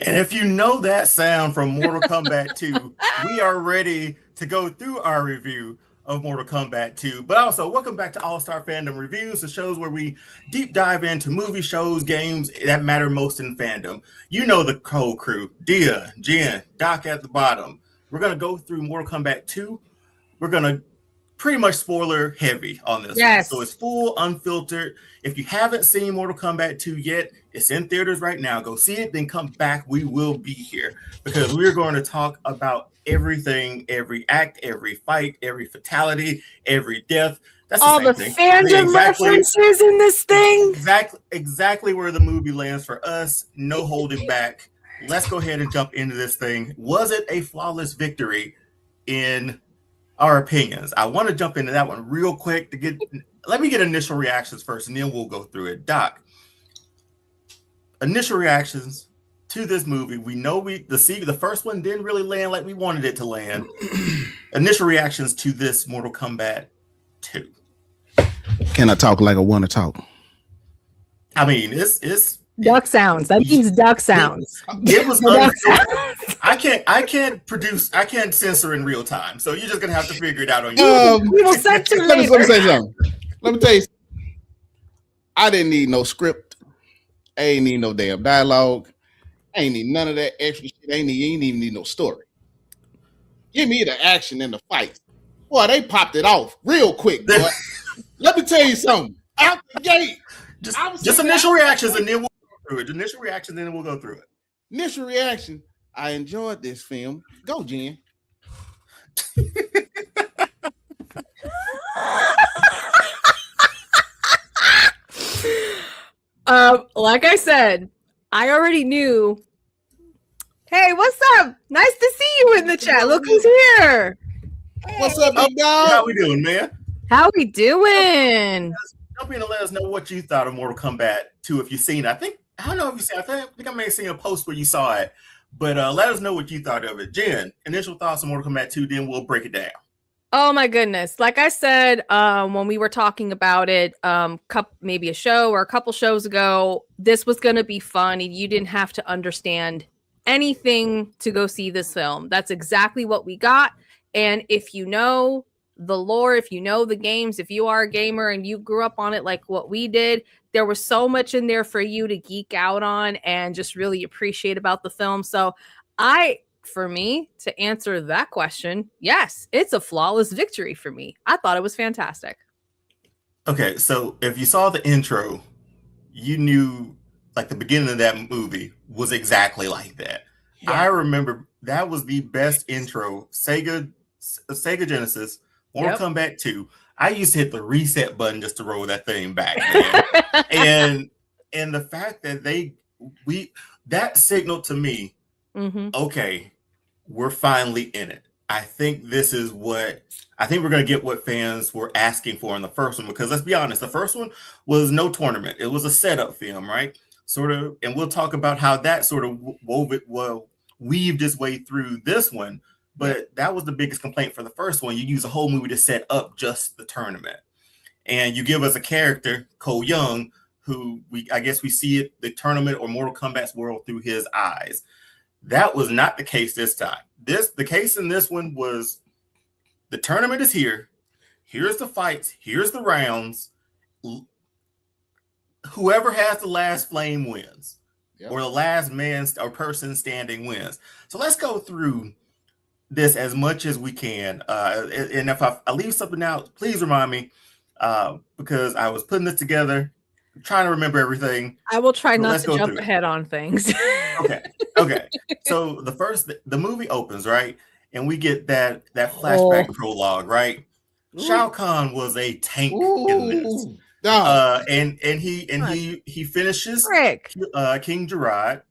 And if you know that sound from Mortal Kombat 2, we are ready to go through our review of Mortal Kombat 2. But also, welcome back to All-Star Fandom Reviews, the shows where we deep dive into movie, shows, games that matter most in fandom. You know the whole crew. Dia, Jen, Doc at the bottom. We're going to go through Mortal Kombat 2. We're going to pretty much spoiler heavy on this one. So it's full, unfiltered. If you haven't seen Mortal Kombat 2 yet, it's in theaters right now. Go see it, then come back. We will be here because we're going to talk about everything, every act, every fight, every fatality, every death. That's all the fandom references in this thing. Exactly where the movie lands for us. No holding back. Let's go ahead and jump into this thing. Was it a flawless victory in our opinions? I want to jump into that one real quick let me get initial reactions first and then we'll go through it. Doc, initial reactions to this movie. We know the first one didn't really land like we wanted it to land. Initial reactions to this Mortal Kombat 2. Can I talk like I want to talk? I mean, it's duck sounds. That means duck sounds. It was I can't censor in real time. So you're just gonna have to figure it out on your own. We will censor later. Let me say something. Let me tell you, I didn't need no script. I ain't need no damn dialogue. I ain't need none of that extra shit. I ain't even need no story. Give me the action and the fight. Boy, they popped it off real quick, boy. Let me tell you something. Out the gate. Just initial reactions and then we'll go through it. Initial reactions and then we'll go through it. Initial reaction. I enjoyed this film. Go, Jen. Like I said, I already knew. Hey, what's up? Nice to see you in the chat. Look who's here. What's up, big dog? How we doing, man? How we doing? Jump in and let us know what you thought of Mortal Kombat 2 if you've seen it. I don't know if you seen it. I think I may have seen a post where you saw it. But let us know what you thought of it. Jen, initial thoughts on Mortal Kombat 2, then we'll break it down. Oh my goodness. Like I said, when we were talking about it, maybe a show or a couple shows ago, this was going to be fun. And you didn't have to understand anything to go see this film. That's exactly what we got. And if you know the lore, if you know the games, if you are a gamer and you grew up on it like what we did, there was so much in there for you to geek out on and just really appreciate about the film. So for me to answer that question, yes, it's a flawless victory for me. I thought it was fantastic. Okay, so if you saw the intro, you knew like the beginning of that movie was exactly like that. Yeah. I remember that was the best intro. Sega Genesis, Mortal Kombat 2. I used to hit the reset button just to roll that thing back, man. and the fact that that signaled to me, okay, we're finally in it. I think we're going to get what fans were asking for in the first one, because let's be honest, the first one was no tournament. It was a setup film, right? Sort of, and we'll talk about how that sort of weaved its way through this one. But that was the biggest complaint for the first one. You use a whole movie to set up just the tournament. And you give us a character, Cole Young, who I guess we see the tournament or Mortal Kombat's world through his eyes. That was not the case this time. The case in this one was the tournament is here. Here's the fights. Here's the rounds. Whoever has the last flame wins. Yep. Or the last man or person standing wins. So let's go through this as much as we can. And if I leave something out, please remind me, because I was putting this together, trying to remember everything. I will try not to jump ahead on things. Okay. So the movie opens, right? And we get that flashback prologue, right? Ooh. Shao Kahn was a tank in this. And he finishes King Gerard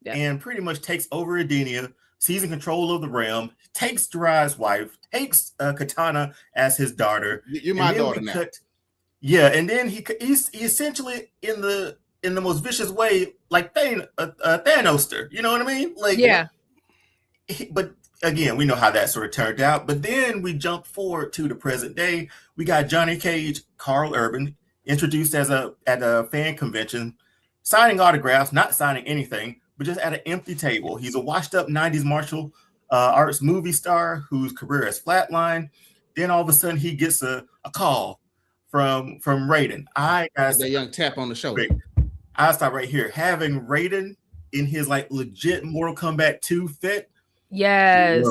and pretty much takes over Edenia, sees in control of the realm, takes Gerard's wife, takes Kitana as his daughter. You're my daughter now. And then he essentially in the most vicious way, like Thanos. You know what I mean? Like, yeah. But again, we know how that sort of turned out. But then we jump forward to the present day. We got Johnny Cage, Karl Urban, introduced at a fan convention, signing autographs, not signing anything, but just at an empty table. He's a washed-up 90s martial arts movie star whose career has flatlined. Then all of a sudden he gets a call from Raiden. I gotta That young tap on the shoulder. quick, I'll stop right here. Having Raiden in his like legit Mortal Kombat 2 fit. Yes.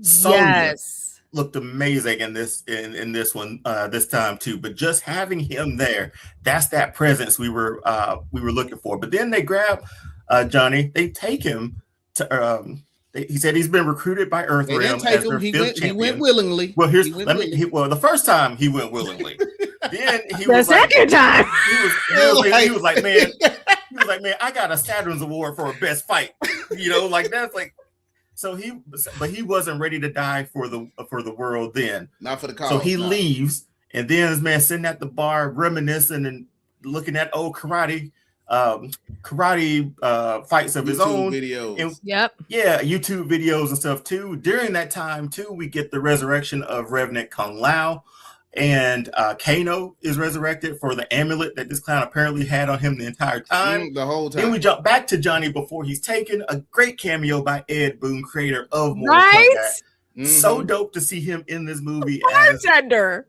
Sonya Yes. looked amazing in this one this time too. But just having him there, that's that presence we were looking for. But then they grab Johnny, they take him to he said he's been recruited by EarthRealm as their fifth champion. He went willingly. Well, the first time he went willingly. Then he The was second time. he was like, man, I got a Saturn's award for a best fight. You know, like that's like. So but he wasn't ready to die for the world then. Not for the cause. So he leaves, and then this man sitting at the bar reminiscing and looking at old karate fights of YouTube his own videos. And, Yep. yeah, YouTube videos and stuff too. During that time too, we get the resurrection of Revenant Kung Lao, and Kano is resurrected for the amulet that this clown apparently had on him the entire time. The whole time. Then we jump back to Johnny before he's taken. A great cameo by Ed Boon, creator of Mortal Kombat. So dope to see him in this movie as Bartender.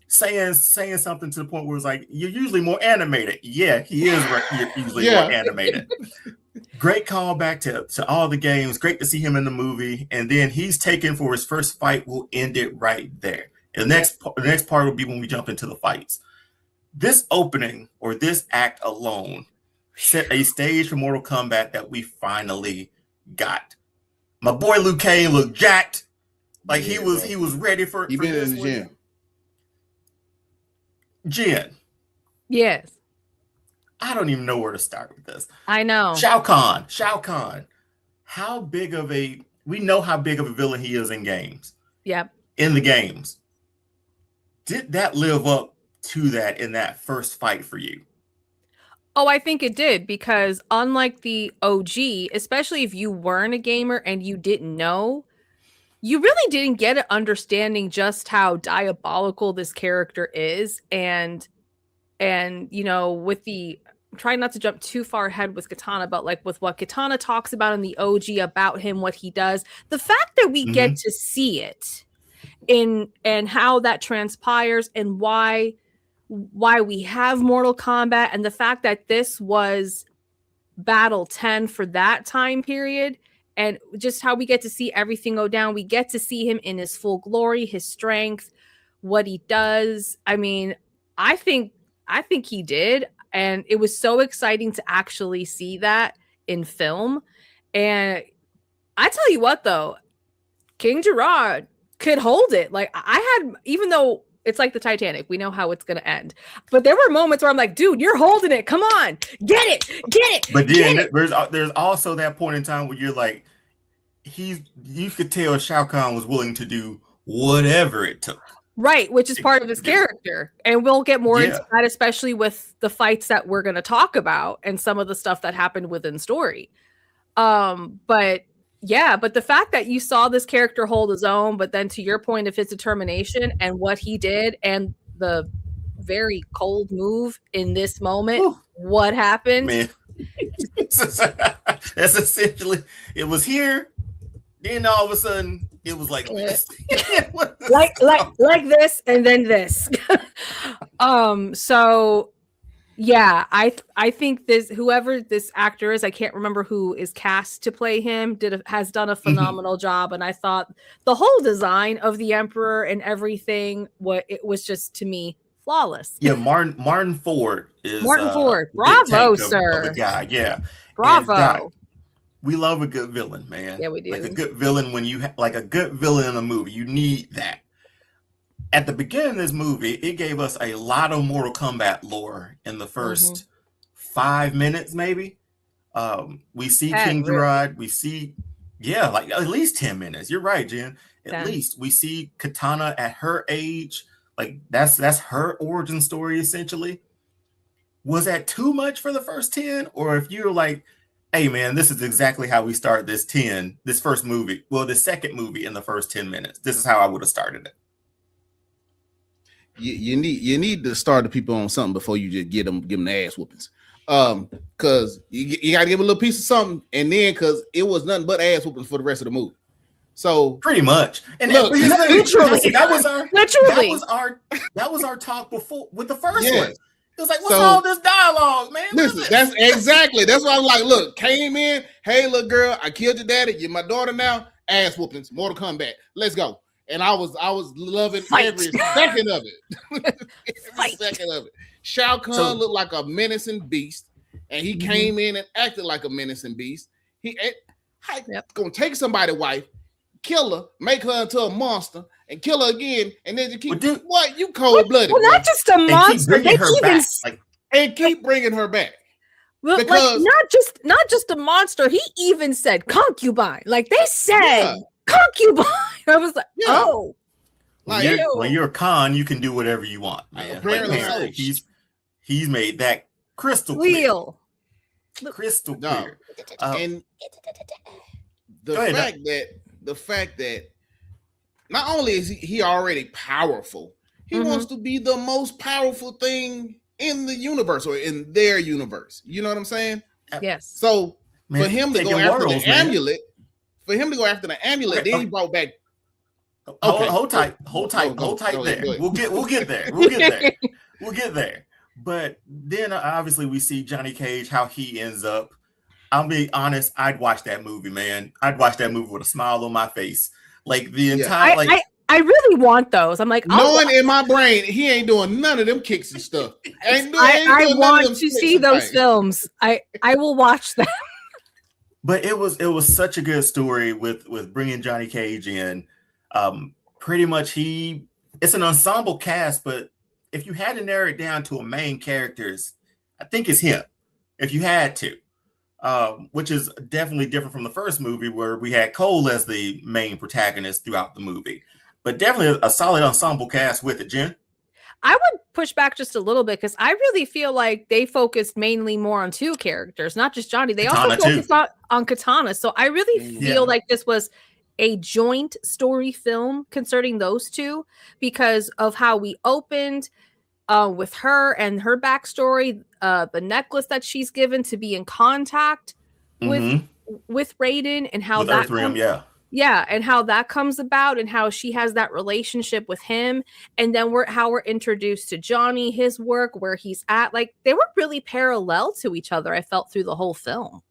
saying something to the point where it's like, you're usually more animated. Yeah, he is usually more animated. Great callback to all the games. Great to see him in the movie. And then he's taken for his first fight. We'll end it right there. And the next part will be when we jump into the fights. This opening or this act alone set a stage for Mortal Kombat that we finally got. My boy Liu Kang looked jacked. Like he was ready for He been this in the gym. Jen, Yes. I don't even know where to start with this. I know. Shao Kahn. We know how big of a villain he is in games. Yep. In the games. Did that live up to that in that first fight for you? Oh, I think it did, because unlike the OG, especially if you weren't a gamer and you didn't know, you really didn't get an understanding just how diabolical this character is. And you know, with the trying not to jump too far ahead with Kitana, but like with what Kitana talks about in the OG about him, what he does, the fact that we get to see it and how that transpires and why we have Mortal Kombat, and the fact that this was Battle 10 for that time period, and just how we get to see everything go down. We get to see him in his full glory, his strength, what he does. I mean, I think he did, and it was so exciting to actually see that in film. And I tell you what, though, King Gerard could hold it. Like I had, even though it's like the Titanic, we know how it's going to end, but there were moments where I'm like, dude, you're holding it. Come on, get it. But then there's also that point in time where you're like, you could tell Shao Kahn was willing to do whatever it took. Right, which is part of his character. And we'll get more into that, especially with the fights that we're going to talk about and some of the stuff that happened within story. But the fact that you saw this character hold his own, but then to your point of his determination and what he did and the very cold move in this moment, what happened? Man. That's essentially, it was here, then all of a sudden it was like this. like this and then this. So yeah, I think whoever this actor is, I can't remember who is cast to play him, has done a phenomenal job. And I thought the whole design of the Emperor and everything, it was just, to me, flawless. Yeah, Martyn Ford is Bravo, sir. Of the guy, yeah. Bravo. We love a good villain, man. Yeah, we do. Like a good villain, when you like a good villain in a movie, you need that. At the beginning of this movie, it gave us a lot of Mortal Kombat lore in the first 5 minutes, maybe. We see King Gerard. We see, like at least 10 minutes. You're right, Jen. At least we see Kitana at her age. Like that's her origin story, essentially. Was that too much for the first 10? Or if you're like, hey man, this is exactly how we start this first movie. Well, the second movie in the first 10 minutes. This is how I would have started it. You need to start the people on something before you just give them the ass whoopings. Because you got to give a little piece of something, and then because it was nothing but ass whooping for the rest of the movie. So pretty much, and look, literally, that was our talk before with the first one. It was like, what's all this dialogue, man? Listen, that's why I'm like, look, came in, hey, little girl, I killed your daddy, you're my daughter now, ass whoopings, Mortal Kombat, let's go. And I was loving every second of it. Every second of it. Shao Kahn looked like a menacing beast, and he came in and acted like a menacing beast. He gonna take somebody's wife, kill her, make her into a monster, and kill her again, and then you keep what you cold blooded. Well, not just a monster, they even and keep bringing her back. Well, because not just a monster. He even said concubine. Like they said concubine. I was like, oh. Like, when you're a Khan, you can do whatever you want, man. Apparently, he's made that crystal clear. Crystal clear. And the fact that not only is he already powerful, he wants to be the most powerful thing in the universe or in their universe. You know what I'm saying? Yes. So for him to go after the amulet, then he brought back. Okay. Hold tight there. We'll get there. But then obviously we see Johnny Cage, how he ends up. I'll be honest, I'd watch that movie, man. I'd watch that movie with a smile on my face. Like the entire I really want those. I'm like, knowing in my brain, he ain't doing none of them kicks and stuff. I want to see those films. I will watch them. But it was such a good story with bringing Johnny Cage in. Pretty much it's an ensemble cast, but if you had to narrow it down to a main characters, I think it's him. If you had to, which is definitely different from the first movie where we had Cole as the main protagonist throughout the movie. But definitely a solid ensemble cast with it, Jen. I would push back just a little bit because I really feel like they focused mainly more on two characters, not just Johnny. They also focused on Kitana. So I really feel like this was a joint story film concerning those two because of how we opened with her and her backstory, the necklace that she's given to be in contact with Raiden and how that and how that comes about and how she has that relationship with him. And then we're introduced to Johnny, his work, where he's at. Like they were really parallel to each other, I felt, through the whole film.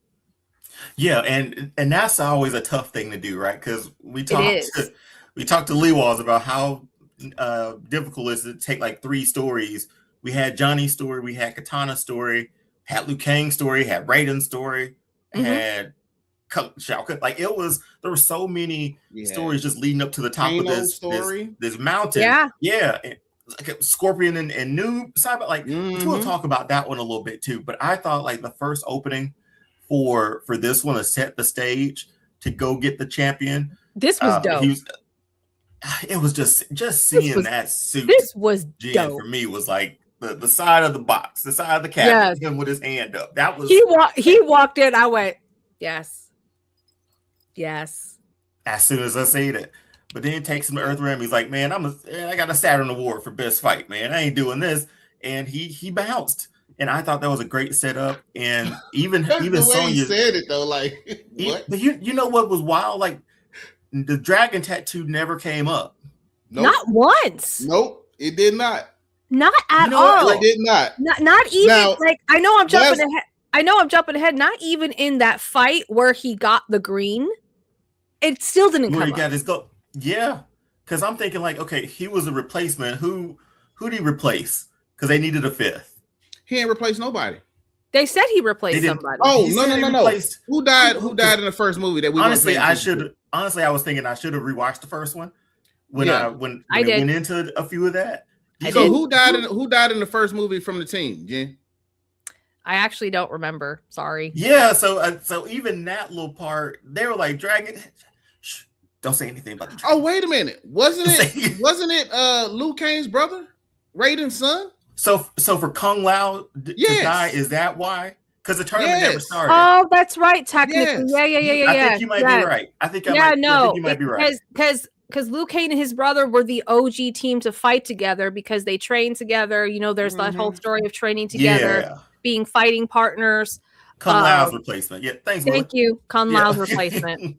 Yeah, and that's always a tough thing to do, right? Because we talked to Lee Walls about how difficult it is to take like three stories. We had Johnny's story, we had Kitana's story, had Liu Kang's story, had Raiden's story, had Shao Kahn. Like there were so many stories just leading up to the top of this mountain. Yeah. Like Scorpion and Noob Cyber. Like we'll talk about that one a little bit too. But I thought like the first opening for this one to set the stage to go get the champion. This was dope. It was just seeing that suit. This was dope. For me was like the side of the box, the side of the cabinet, him with his hand up. That was he walked in. I went, yes. As soon as I seen it, but then he takes him to EarthRealm. He's like, man, I got a Saturn Award for best fight, man. I ain't doing this, and he bounced. And I thought that was a great setup. And even the way Sonya he said it though, like what? But you know what was wild? Like the dragon tattoo never came up. Nope. Not once. Nope, it did not. Not at all. It did not. Not even now, like I know I'm jumping ahead. Not even in that fight where he got the green. It still didn't come up. Yeah, because I'm thinking like, okay, he was a replacement. Who did he replace? Because they needed a fifth. He ain't replaced nobody. They said he replaced somebody. Oh no! Who died in the first movie that we honestly? I was thinking I should have rewatched the first one when it went into a few of that. So who died in the first movie from the team? Jen? I actually don't remember. Sorry. Yeah. So even that little part, they were like dragging. Shh, don't say anything about the dragon. Oh wait a minute! Wasn't it Liu Kang's brother, Raiden's son? So for Kung Lao to die, is that why? Because the tournament never started. Oh, that's right. Technically, yeah. I think you might be right. I think you might be right. Because Liu Kang and his brother were the OG team to fight together because they trained together. You know, there's that whole story of training together. being fighting partners. Kung Lao's replacement. Yeah, thanks. Thank you, Kung Lao's replacement.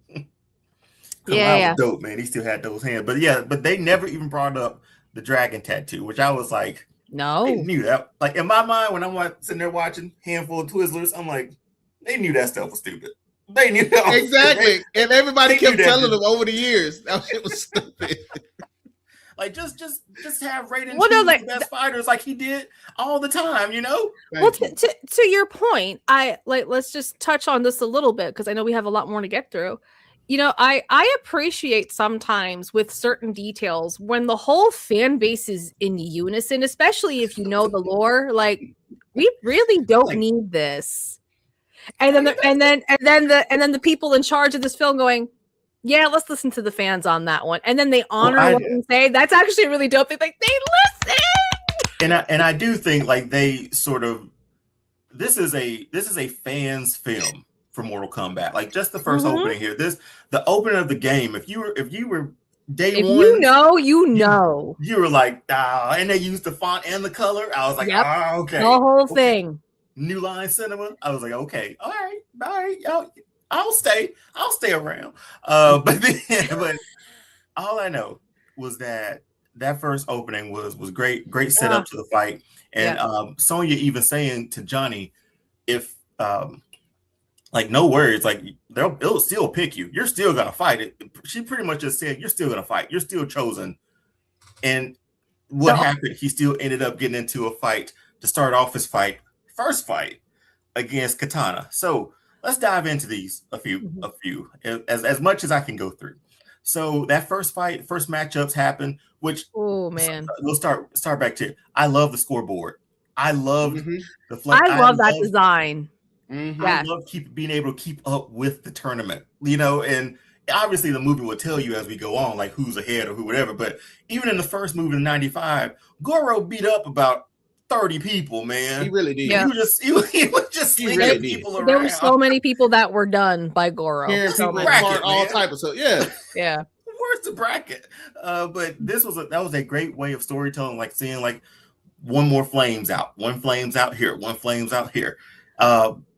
Kung Lao was dope, man. He still had those hands, but they never even brought up the dragon tattoo, which I was like, no, they knew that. Like in my mind, when I'm sitting there watching Handful of Twizzlers, I'm like, they knew that stuff was stupid. They knew that exactly, and everybody kept telling them over the years that shit was stupid. Like just have Raiden choose the best fighters like he did all the time, Well, to your point, let's just touch on this a little bit because I know we have a lot more to get through. I appreciate sometimes with certain details when the whole fan base is in unison, especially if you know the lore. Like, we really don't need this. And then the people in charge of this film going, yeah, let's listen to the fans on that one. And then they honor what we say. That's actually really dope. They listen. And I do think like they sort of this is a fans film for Mortal Kombat. Like just the first opening here. The opening of the game. If you were day one, you know. You were like, and they used the font and the color. I was like, okay. The whole thing. New Line Cinema. I was like, okay, all right, I'll stay around. But all I know was that first opening was great setup to the fight. And Sonya even saying to Johnny, if like no worries, like it'll still pick you. You're still gonna fight it. She pretty much just said you're still gonna fight. You're still chosen. And what happened? He still ended up getting into a fight to start off his first fight against Kitana. So let's dive into these a few as much as I can go through. So that first matchups happen, which we'll start back to. I love the scoreboard. I love the flag. I love that design. I love being able to keep up with the tournament, and obviously the movie will tell you as we go on, like who's ahead or who whatever. But even in the first movie in '95, Goro beat up about 30 people, man. He really did. Yeah. He was just slinging people around. There were so many people that were done by Goro. All type of stuff. Yeah. Where's the bracket? But that was a great way of storytelling, like seeing like one more flames out, one flames out here, one flames out here.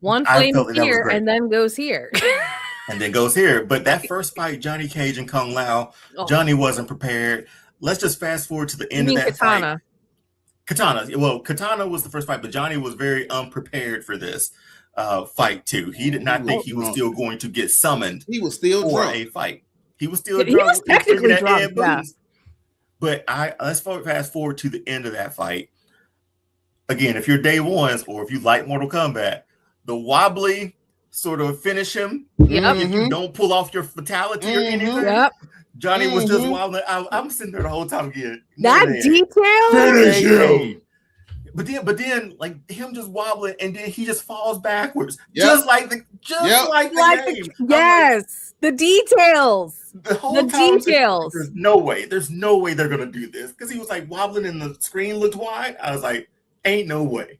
One flame here and then goes here. And then goes here. But that first fight, Johnny Cage and Kung Lao, Johnny wasn't prepared. Let's just fast forward to the end of that fight. Kitana was the first fight, but Johnny was very unprepared for this fight too. He did not think he was still going to get summoned. He was still for drunk. A fight. He was still drunk. He was technically drunk. Yeah. But let's fast forward to the end of that fight. Again, if you're day ones or if you like Mortal Kombat, the wobbly sort of finish him. If you don't pull off your fatality or anything. Johnny was just wobbling. I'm sitting there the whole time again. That detail. Finish him. But then like him just wobbling and then he just falls backwards. Just like the game. Yes. The details. The whole time, details. There's no way they're gonna do this. Because he was like wobbling and the screen looked wide. I was like, ain't no way.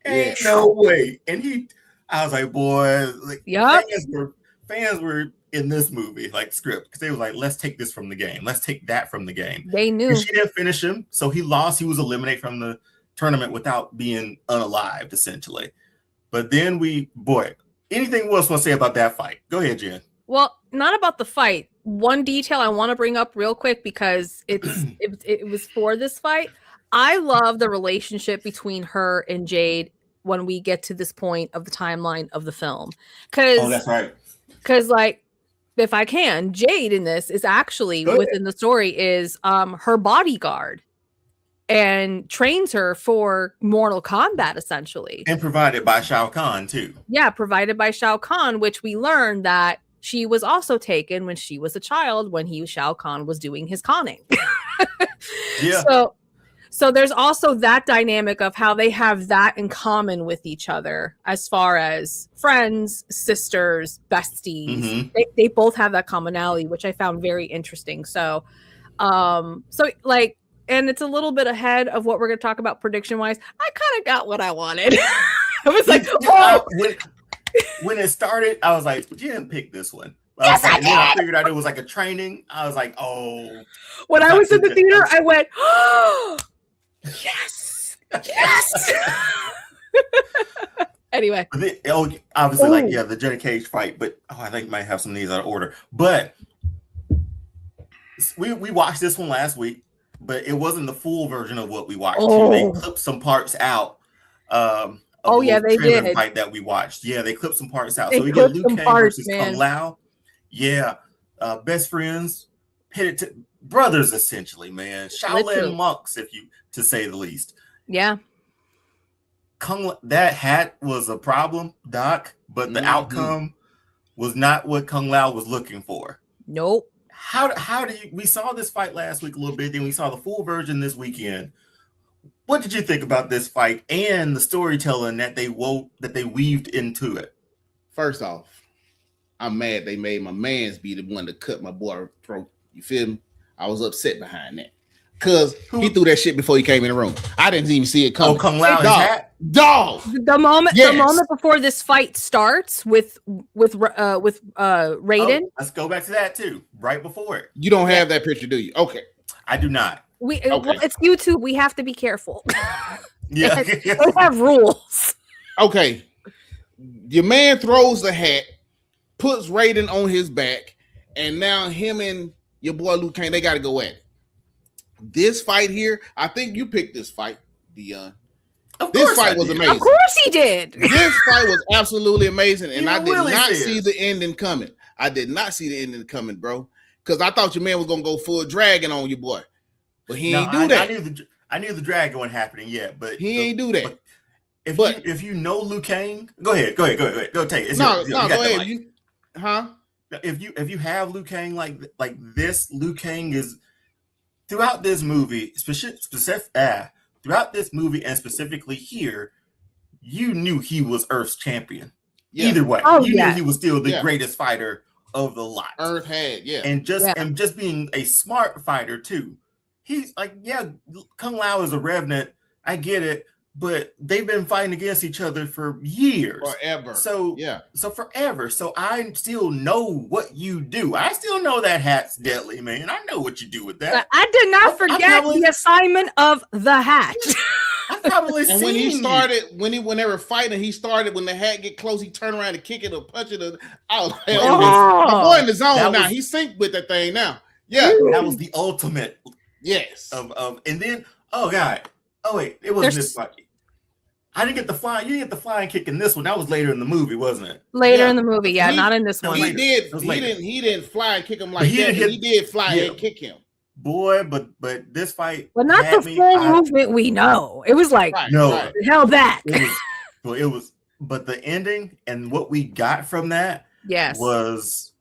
Ain't no way. And I was like, boy, like fans were in this movie, like script, because they were like, let's take this from the game. Let's take that from the game. They knew. And she didn't finish him, so he lost. He was eliminated from the tournament without being unalived, essentially. But then anything else want to say about that fight? Go ahead, Jen. Well, not about the fight. One detail I want to bring up real quick because it was for this fight. I love the relationship between her and Jade when we get to this point of the timeline of the film. That's right. Because like, if I can, Jade in this is actually within the story is her bodyguard and trains her for Mortal Kombat essentially. And provided by Shao Kahn too. Yeah, provided by Shao Kahn, which we learned that she was also taken when she was a child when Shao Kahn was doing his conning. So there's also that dynamic of how they have that in common with each other as far as friends, sisters, besties. They both have that commonality, which I found very interesting. So like, and it's a little bit ahead of what we're going to talk about prediction wise. I kind of got what I wanted. I was like, when it started, I was like, you didn't pick this one. Yes, I did. Then I figured out it was like a training. I was like, oh. When I was in the theater, I went, oh, yes. Anyway. Obviously, like, yeah, the Johnny Cage fight, but I think might have some of these out of order. But we watched this one last week, but it wasn't the full version of what we watched. They clipped some parts out. They did. Fight that we watched. Yeah, they clipped some parts out. So we get Liu Kang versus Kung Lao. Yeah, best friends, pitted to brothers essentially, man. Shaolin monks, to say the least. Yeah. That hat was a problem, Doc, but the outcome was not what Kung Lao was looking for. Nope. How do you? We saw this fight last week a little bit, then we saw the full version this weekend. What did you think about this fight and the storytelling that they weaved into it? First off, I'm mad they made my mans be the one to cut my boy throat. You feel me? I was upset behind that. Because he threw that shit before he came in the room. I didn't even see it coming. Oh, Kung Lao hat? Dog. The moment before this fight starts with Raiden. Let's go back to that too. Right before it. You don't have that picture, do you? Okay. I do not. Well, it's YouTube. We have to be careful. Yeah. They have rules. Okay. Your man throws the hat, puts Raiden on his back, and now him and your boy Liu Kang, they got to go at it. This fight here, I think you picked this fight, Dion. This fight was amazing. Of course he did. This fight was absolutely amazing, and I did not see the ending coming. I did not see the ending coming, bro, because I thought your man was going to go full dragon on your boy. But he ain't do that. I knew the dragon wasn't happening yet, but he ain't do that. If you know Liu Kang, go ahead. Go take it. Go ahead. If you have Liu Kang like this, Liu Kang is throughout this movie, throughout this movie and specifically here, you knew he was Earth's champion. Yeah. Either way, you knew he was still the greatest fighter of the lot. Earth had, and just being a smart fighter too. He's like, Kung Lao is a revenant. I get it, but they've been fighting against each other for years. Forever. So forever. So I still know what you do. I still know that hat's deadly, man. I know what you do with that. I did not forget the assignment of the hat. I've probably and when they were fighting, he started when the hat get close, he turned around and kick it or punch it. My boy in the zone now. He synced with that thing now. Yeah. That was the ultimate. Yes. And then it wasn't this fight. I didn't get the flying. You didn't get the flying kick in this one. That was later in the movie, wasn't it? Later in the movie, not in this one. He didn't fly and kick him like that. He did fly and kick him. Boy, but this fight, but not the full movement. We know it was like hell back. But the ending and what we got from that, was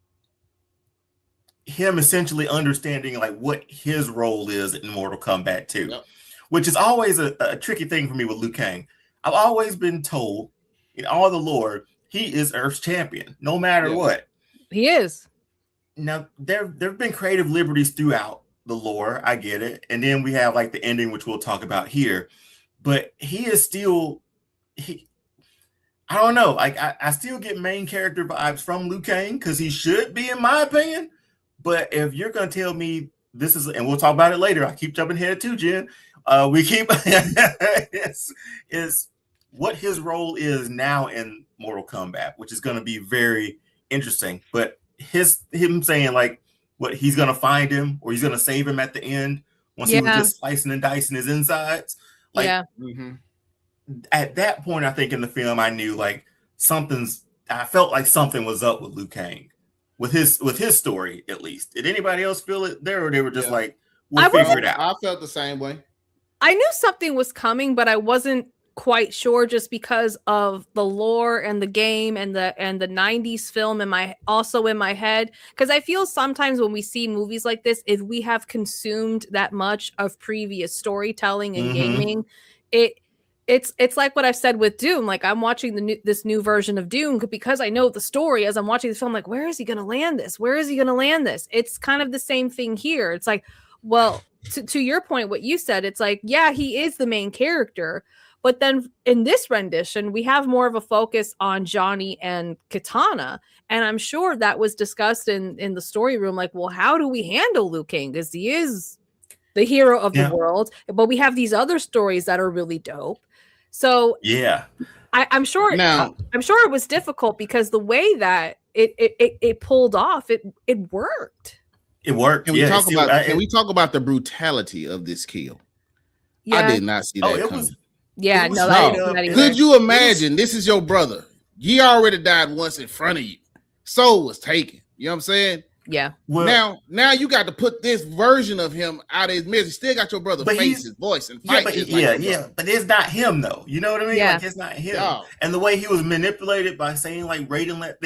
him essentially understanding like what his role is in Mortal Kombat 2, which is always a tricky thing for me with Liu Kang. I've always been told in all the lore, he is Earth's champion, no matter what. He is. Now, there have been creative liberties throughout the lore. I get it. And then we have like the ending, which we'll talk about here. But he is still, I don't know. Like I still get main character vibes from Liu Kang because he should be, in my opinion. But if you're going to tell me this is, and we'll talk about it later. I keep jumping ahead too, Jen. We keep is what his role is now in Mortal Kombat, which is going to be very interesting. But him saying like what he's going to find him or he's going to save him at the end once he was just slicing and dicing his insides. Like at that point, I think in the film, I knew like I felt like something was up with Liu Kang with his story, at least. Did anybody else feel it there, or they were just like, we'll figure it out? I felt the same way. I knew something was coming, but I wasn't quite sure just because of the lore and the game and the 90s film in my head. Because I feel sometimes when we see movies like this, if we have consumed that much of previous storytelling and gaming, it's like what I've said with Doom. Like I'm watching this new version of Doom because I know the story as I'm watching the film. Like, where is he going to land this? Where is he going to land this? It's kind of the same thing here. It's like, well, to your point, what you said, it's like, yeah, he is the main character. But then in this rendition, we have more of a focus on Johnny and Kitana. And I'm sure that was discussed in the story room. Like, well, how do we handle Liu Kang? Because he is the hero of the world. But we have these other stories that are really dope. So I'm sure. Now, I'm sure it was difficult because the way that it pulled off, it worked. It worked. Can we talk about the brutality of this kill? Yeah. I did not see that it coming. was. Yeah, It was no, straight that up. not even. Could you imagine? This is your brother. He already died once in front of you. Soul was taken. You know what I'm saying? Yeah. Well, now you got to put this version of him out of his misery. Still got your brother's face, his voice, and fight. But it's not him though. You know what I mean? Yeah. Like it's not him. No. And the way he was manipulated by saying like Raiden let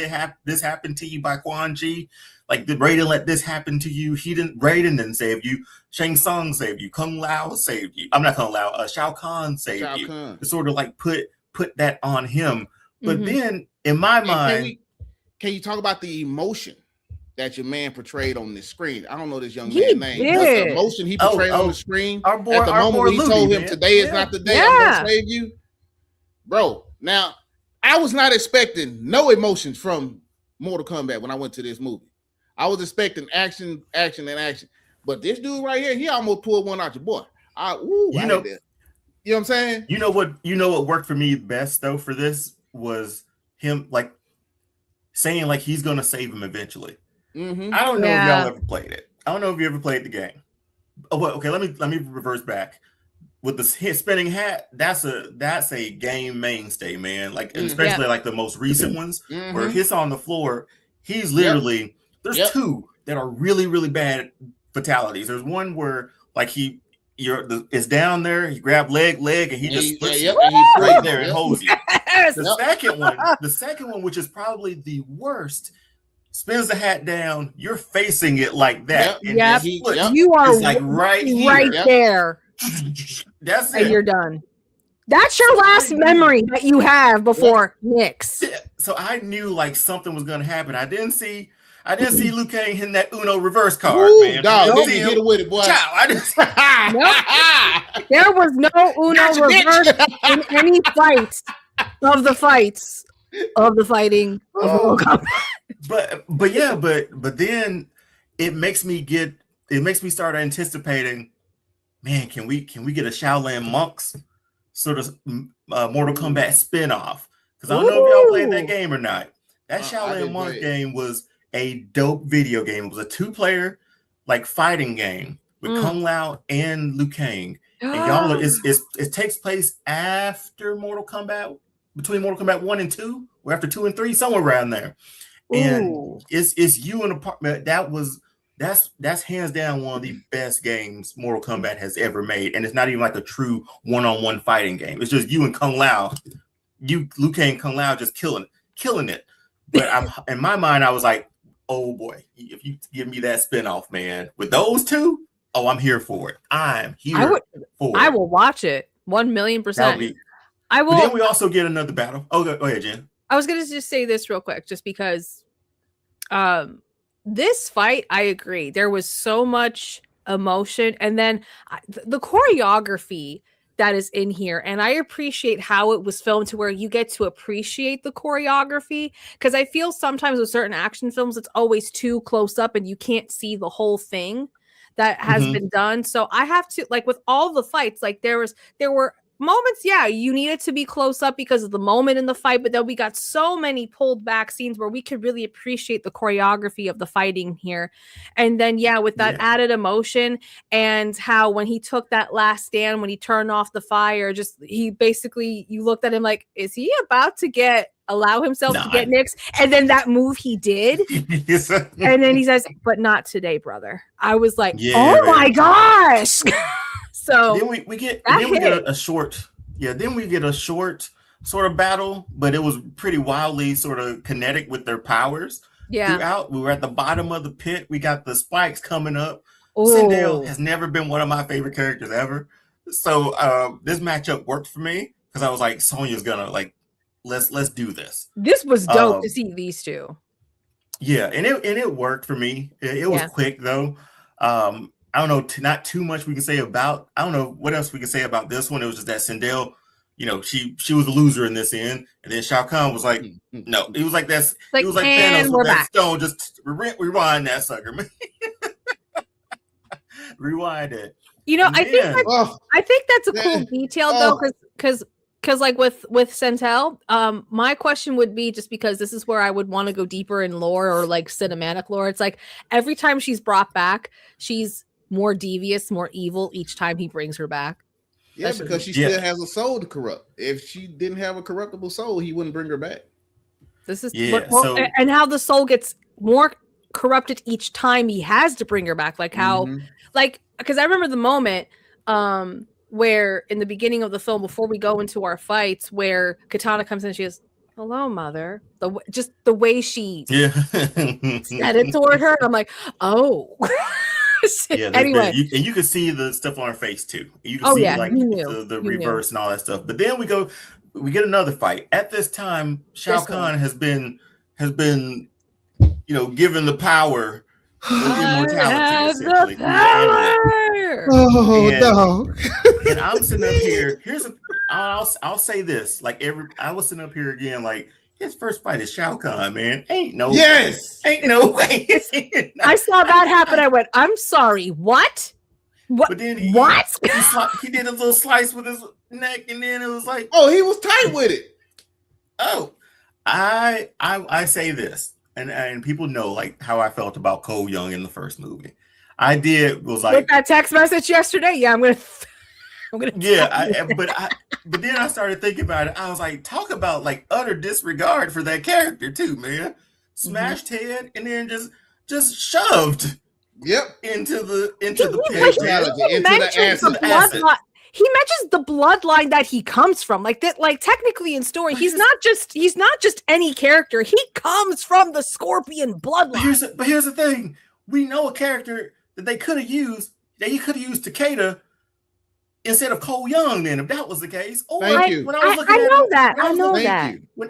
this happen to you by Quan Chi, like the Raiden let this happen to you. Raiden didn't save you. Shang Tsung saved you. Kung Lao saved you. I'm not Kung Lao. Shao Kahn saved you. To sort of like put that on him. But then in my mind, can you talk about the emotion that your man portrayed on the screen? I don't know this young He man's name. did. What's the emotion he portrayed on the screen our boy, at the moment when he told him man. today is not the day I'm gonna save you, bro? Now I was not expecting no emotions from Mortal Kombat when I went to this movie. I was expecting action, but this dude right here, he almost pulled one out your boy. You know what I'm saying? You know what worked for me best though for this was him like saying like he's gonna save him eventually. Mm-hmm. I don't know if y'all ever played it. I don't know if you ever played the game. Oh, well, okay. Let me reverse back. With the spinning hat, that's a game mainstay, man. Like especially like the most recent ones where he's on the floor. He's literally there's two that are really really bad fatalities. There's one where like it's down there. He grabbed leg, and he just splits right there and holds you. The second one, which is probably the worst, spins the hat down. You're facing it like that. You are like right there. That's and it. You're done. That's your last memory that you have before Nyx. So I knew like something was gonna happen. I didn't see Liu Kang hitting that Uno reverse card, man. Dog, didn't hit it with it, boy. There was no Uno reverse in any fight of the fights of the fighting of Mortal Kombat. But then it makes me start anticipating, man, can we get a Shaolin Monks sort of Mortal Kombat spinoff? Because I don't know if y'all played that game or not. That Shaolin Monks game was a dope video game. It was a 2-player like fighting game with Kung Lao and Liu Kang. And y'all, it takes place after Mortal Kombat, between Mortal Kombat 1 and 2, or after 2 and 3, somewhere around there. And it's you in a partner. That's hands down one of the best games Mortal Kombat has ever made. And it's not even like a true one-on-one fighting game. It's just you and Kung Lao, Liu Kang, Kung Lao just killing it. But in my mind, I was like, oh boy, if you give me that spinoff, man, with those two, I'm here for it. I'm here for it. I will watch it 1,000,000%. I will. But then we also get another battle. Oh, go ahead, Jen. I was going to just say this real quick, just because this fight, I agree. There was so much emotion. And then the choreography that is in here. And I appreciate how it was filmed to where you get to appreciate the choreography. Because I feel sometimes with certain action films, it's always too close up and you can't see the whole thing that has been done. So I have to, like with all the fights, like there were moments, you needed to be close up because of the moment in the fight, but then we got so many pulled back scenes where we could really appreciate the choreography of the fighting here. And then with that added emotion, and how when he took that last stand, when he turned off the fire, he basically, you looked at him like, is he about to allow himself to get Nyx? And then that move he did, and then he says, but not today, brother. I was like, my gosh. So then we get a short sort of battle, but it was pretty wildly sort of kinetic with their powers. Throughout, we were at the bottom of the pit. We got the spikes coming up. Sindel has never been one of my favorite characters ever. So this matchup worked for me because I was like, Sonya's gonna like, let's do this. This was dope to see these two. Yeah, and it worked for me. It was quick though. I don't know, not too much we can say about. I don't know what else we can say about this one. It was just that Sindel, she was a loser in this end, and then Shao Kahn was like, no, it was like that's, it was like Thanos with that stone. Just rewind that sucker, man. Rewind it. I think that's a cool detail though, because like with Sentel, my question would be, just because this is where I would want to go deeper in lore or like cinematic lore. It's like every time she's brought back, she's more devious, more evil each time he brings her back. Yeah, because she still has a soul to corrupt. If she didn't have a corruptible soul, he wouldn't bring her back. This is and how the soul gets more corrupted each time he has to bring her back. Like how, like, because I remember the moment where in the beginning of the film, before we go into our fights, where Kitana comes in, she goes, "Hello, mother." Just the way she said it toward her, I'm like, oh. Anyway, you can see the stuff on her face too. You can see like the reverse and all that stuff. But then we get another fight. At this time, Shao Kahn has been given the power of immortality, essentially. And I'm sitting up here. I'll say this. Like I was sitting up here again, like, his first fight is Shao Kahn, man. Ain't no way. I saw that happen. I went, I'm sorry, what? But then he did a little slice with his neck, and then it was like, oh, he was tight with it. Oh, I say this, and people know like how I felt about Cole Young in the first movie. Was like, with that text message yesterday. Yeah, I'm gonna. But then I started thinking about it. I was like, talk about like utter disregard for that character too, man. Smashed head and then just shoved. Yep. Into the pit. He mentions the bloodline that he comes from. Like that, like technically in story, he's not just any character. He comes from the Scorpion bloodline. But here's the thing. We know a character that he could have used Takeda instead of Cole Young, then, if that was the case. Or Thank you. When I was looking I know that. When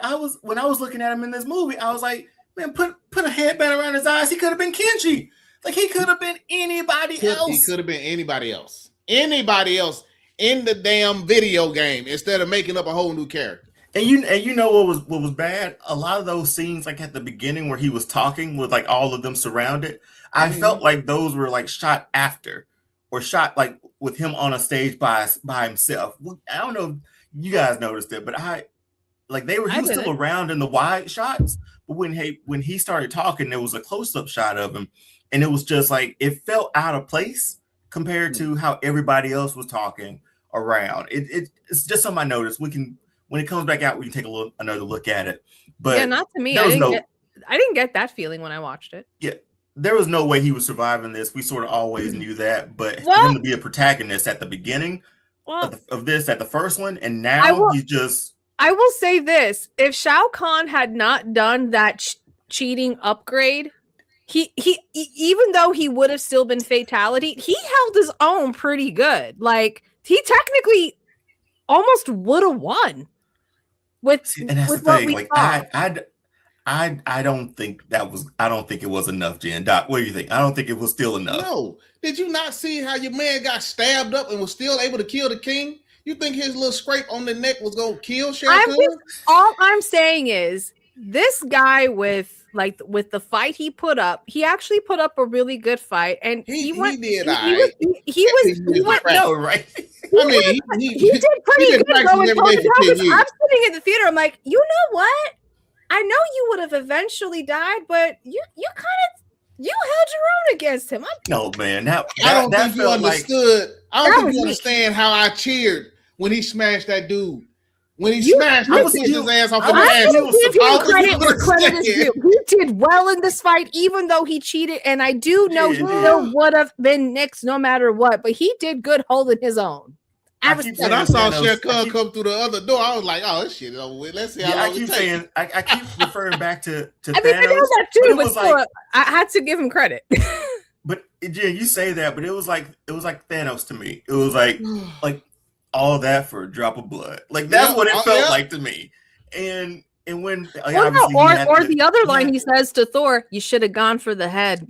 I was looking at him in this movie, I was like, man, put a headband around his eyes. He could have been Kenshi. Like, he could have been anybody else. He could have been anybody else. Anybody else in the damn video game instead of making up a whole new character. And you know what was bad? A lot of those scenes, like at the beginning where he was talking with like all of them surrounded, I felt like those were like shot after, or shot like with him on a stage by himself. I don't know if you guys noticed it, but he was still around in the wide shots. But when he started talking, there was a close-up shot of him, and it was just like it felt out of place compared to how everybody else was talking around. It's just something I noticed. When it comes back out, we can take another look at it. But yeah, not to me. I didn't get that feeling when I watched it. Yeah. There was no way he was surviving this. We sort of always knew that, but for him to be a protagonist at the beginning of this, at the first one, and now he's just. I will say this: if Shao Kahn had not done that cheating upgrade, he even though he would have still been fatality, he held his own pretty good. Like, he technically almost would have won. And that's the thing. Like, I don't think it was enough, Jen. Doc, what do you think? I don't think it was still enough. No. Did you not see how your man got stabbed up and was still able to kill the king? You think his little scrape on the neck was going to kill Shao Kahn? All I'm saying is, this guy with the fight he put up, he actually put up a really good fight, and he went right. I mean, he did pretty good going toe to toe. I'm sitting in the theater, I'm like, you know what? I know you would have eventually died, but you held your own against him. No, man. I don't think you understood. I don't think you understand how I cheered when he smashed that dude. When he smashed his ass off the ass. He did well in this fight, even though he cheated, and I do know he still would have been next no matter what, but he did good holding his own. When I saw Shao Kahn come through the other door, I was like, "Oh, this shit is over with. Let's see how long it takes." I keep referring back to Thanos. I mean, I know that too, but still, I had to give him credit. But Jen, you say that, but it was like Thanos to me. It was like all that for a drop of blood. Like, that's what it felt like to me. And when the other line he says to Thor, "You should have gone for the head."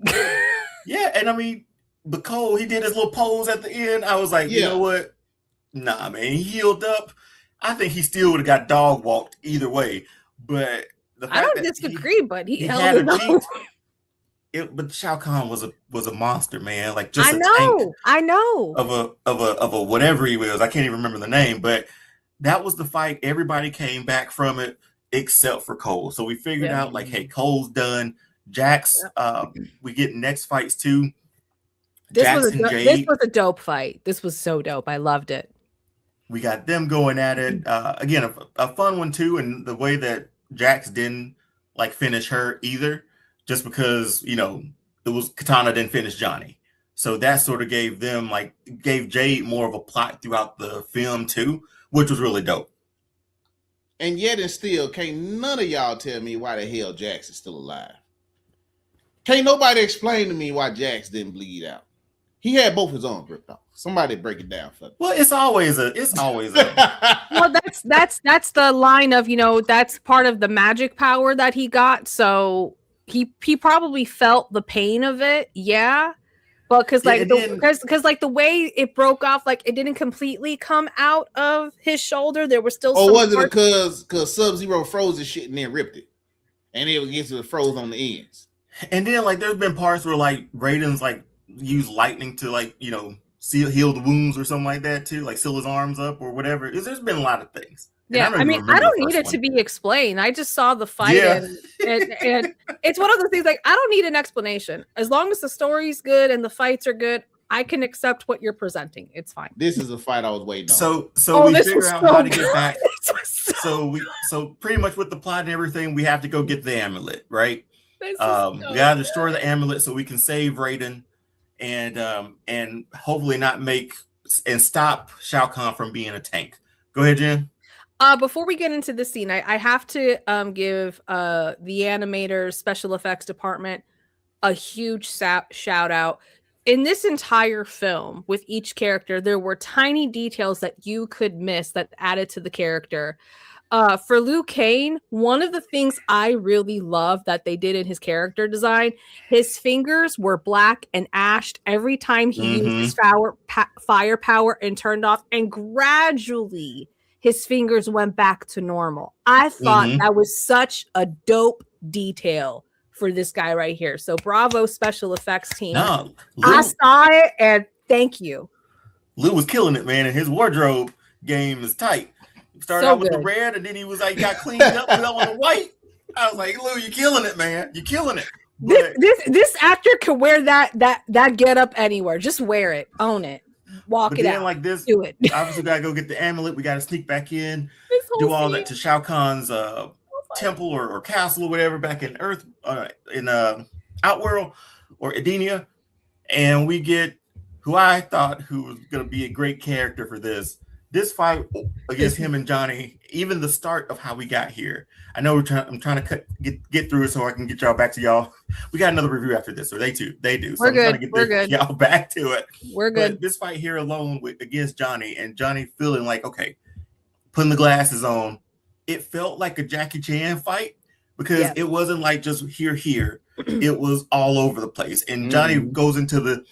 Yeah, and I mean, but Cole, he did his little pose at the end. I was like, you know what? Nah, man, he healed up. I think he still would have got dog walked either way. But I don't disagree, but he held it up. But Shao Kahn was a monster, man. Like, just I know of a whatever he was. I can't even remember the name, but that was the fight. Everybody came back from it except for Cole. So we figured out like, hey, Cole's done. Jax, we get next fights too. This was a dope fight. This was so dope. I loved it. We got them going at it. Again, a fun one too, and the way that Jax didn't like finish her either, just because, you know, it was Kitana didn't finish Johnny. So that sort of gave Jade more of a plot throughout the film too, which was really dope. And yet and still, can't none of y'all tell me why the hell Jax is still alive. Can't nobody explain to me why Jax didn't bleed out. He had both his arms ripped off. Somebody break it down for me. Well, it's always a Well, that's the line of, you know, that's part of the magic power that he got. So he probably felt the pain of it. Yeah. But because the way it broke off, like it didn't completely come out of his shoulder. There was still. Or was it because Sub-Zero froze his shit and then ripped it, and it froze on the ends? And then like there's been parts where like Raiden's like used lightning to like, you know, heal the wounds or something like that too, like seal his arms up or whatever. There's been a lot of things. Yeah, I mean, I don't need it to be explained. I just saw the fight, and it's one of those things like I don't need an explanation. As long as the story's good and the fights are good, I can accept what you're presenting. It's fine. This is a fight I was waiting on. So we figure out how to get back. So pretty much with the plot and everything, we have to go get the amulet, right? We gotta destroy the amulet so we can save Raiden, and hopefully not stop Shao Kahn from being a tank. Go ahead, Jen. Before we get into this scene, I have to give the animators, special effects department a huge shout out. In this entire film, with each character, there were tiny details that you could miss that added to the character. For Liu Kang, one of the things I really love that they did in his character design, his fingers were black and ashed every time he used his fire power and turned off, and gradually his fingers went back to normal. I thought that was such a dope detail for this guy right here. So bravo, special effects team. No, I saw it, and thank you. Lou was killing it, man, and his wardrobe game is tight. He started out with the red, and then he was like got cleaned up with all the white. I was like, Lou, you're killing it, man. You're killing it. But this actor can wear that get up anywhere. Just wear it, own it. Walk it out. Like this, do it. Obviously, gotta go get the amulet. We gotta sneak back in, do all that to Shao Kahn's temple or castle or whatever back in Earth, in Outworld or Edenia, and we get who I thought who was gonna be a great character for this fight against him and Johnny. Even the start of how we got here. I know I'm trying to get through it so I can get y'all back to y'all. We got another review after this, or they do. So we're good. We're good. Y'all back to it. We're good. But this fight here alone against Johnny, and Johnny feeling like, okay, putting the glasses on, it felt like a Jackie Chan fight because it wasn't like just here. It was all over the place. And Johnny goes into the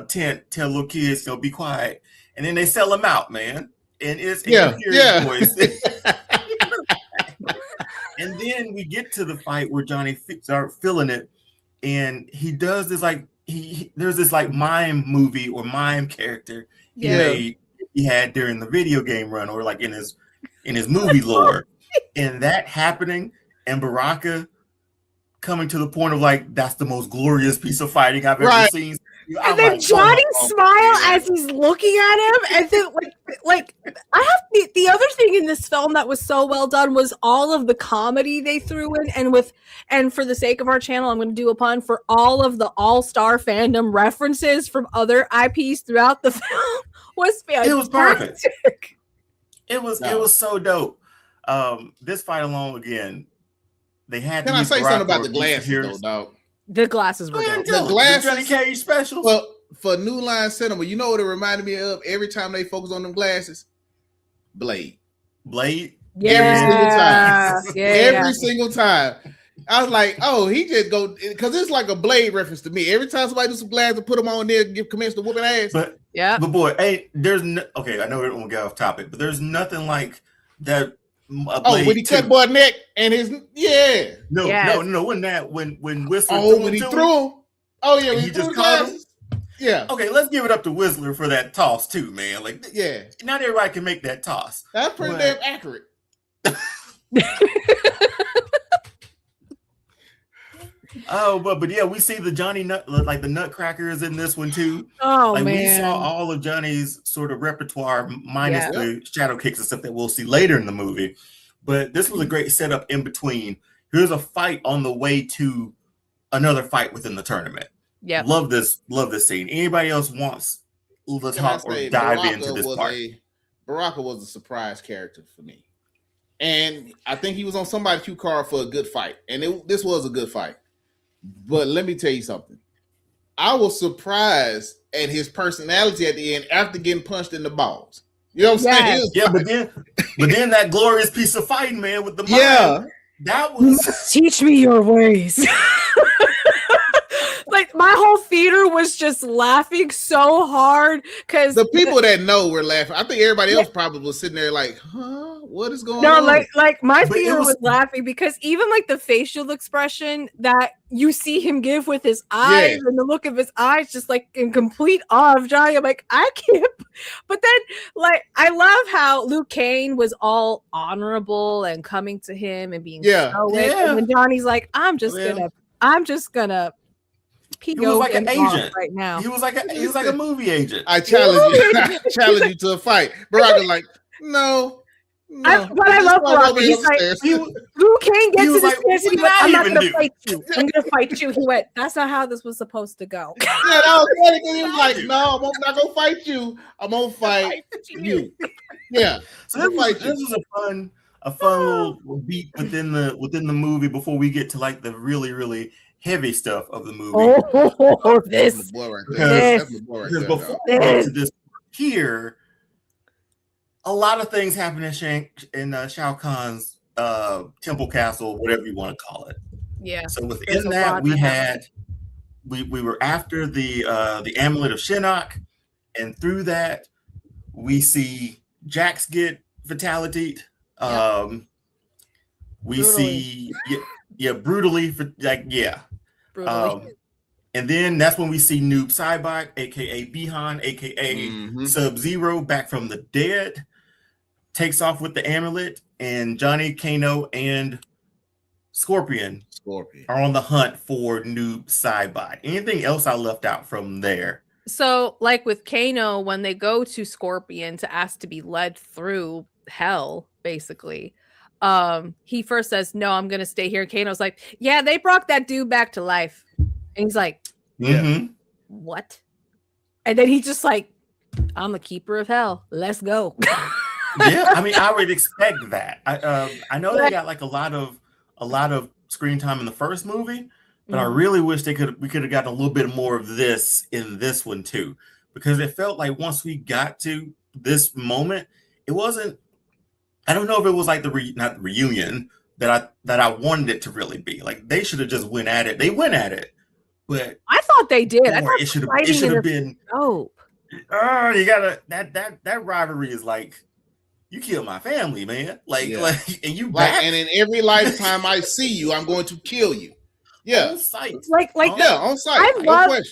tent, tell little kids, you know, be quiet, and then they sell him out, man. And it's his voice. And then we get to the fight where Johnny starts feeling it, and he does this like there's this like mime movie or mime character he had during the video game run or like in his movie lore, and that happening, and Baraka coming to the point of like that's the most glorious piece of fighting I've ever seen. And then Johnny smile as he's looking at him, and then like I have the other thing in this film that was so well done was all of the comedy they threw in, and for the sake of our channel, I'm going to do a pun for all of the all-star fandom references from other IPs throughout the film was fantastic. It was perfect. It was so dope. This fight alone again, they had. Can I say something about the glasses though, dog? The glasses were dope. The glasses, Johnny Cage special. Well, for New Line Cinema, you know what it reminded me of? Every time they focus on them glasses, Blade. Yeah. Every single time. I was like, oh, he just go because it's like a Blade reference to me. Every time somebody do some glasses, put them on there, commence to whooping ass. But boy, hey, there's okay. I know we don't get off topic, but there's nothing like that. When he cut boy neck and his no, when Whistle when he threw him. Oh yeah, when he he just caught him. Yeah. Okay, let's give it up to Whistler for that toss too, man. Like, Yeah. not everybody can make that toss. That's pretty damn accurate. Oh, but yeah, we see the Johnny Nut, like the Nutcrackers in this one too. Oh like man, we saw all of Johnny's sort of repertoire, minus Yeah. the shadow kicks and stuff that we'll see later in the movie. But this was a great setup in between. Here's a fight on the way to another fight within the tournament. yeah. Love this scene. Anybody else wants to talk or dive into this part? Baraka was a surprise character for me. And I think he was on somebody's cue card for a good fight. And this was a good fight. But let me tell you something. I was surprised at his personality at the end after getting punched in the balls. You know what I'm saying? Yeah, but then that glorious piece of fighting, man, with the mind, yeah, that was teach me your ways. Like my whole theater was just laughing so hard because the people that know were laughing. I think everybody else probably was sitting there like, huh? What is going on? Like my theater was laughing because even like the facial expression that you see him give with his eyes and the look of his eyes, just like in complete awe of Johnny. I'm like, I can't. But then, like, I love how Luke Kane was all honorable and coming to him and being stoic, and then Johnny's like, I'm just gonna. He was like an agent right now. He was like a movie agent. I challenge you. I challenge you to a fight. Baraka's like, no. But I love Baraka. He's like, Luke Kane gets in his face and he went, I'm not gonna fight you. I'm gonna fight you. He went, that's not how this was supposed to go. Yeah, that was funny because he was like, no, I'm not gonna fight you. I'm gonna fight you. Yeah. So this was a fun little beat within the movie before we get to like the really, really heavy stuff of the movie. That's my boy right there. That's my boy right there. Because before we get to this here, a lot of things happen in Shao Kahn's temple castle, whatever you want to call it. Yeah. So within that, we were after the amulet of Shinnok, and through that, we see Jax get fatality. We see brutally. And then that's when we see Noob Saibot, aka Bihan, aka Sub-Zero, back from the dead, takes off with the amulet, and Johnny, Kano, and Scorpion are on the hunt for Noob Saibot. Anything else I left out from there? So, like with Kano, when they go to Scorpion to ask to be led through hell, basically, he first says, no, I'm gonna stay here. Kano's like, yeah, they brought that dude back to life. And he's like, what? And then he's just like, I'm the keeper of hell. Let's go. Yeah, I mean, I would expect that. I know they got like a lot of screen time in the first movie, but I really wish we could have gotten a little bit more of this in this one too, because it felt like once we got to this moment, it wasn't. I don't know if it was like not the reunion that I wanted it to really be. Like they should have just went at it. They went at it, but I thought they did. I thought it should have been. Oh, you gotta that rivalry is like, you killed my family, man. And you back. And in every lifetime I see you, I'm going to kill you. Yeah, on sight. On sight.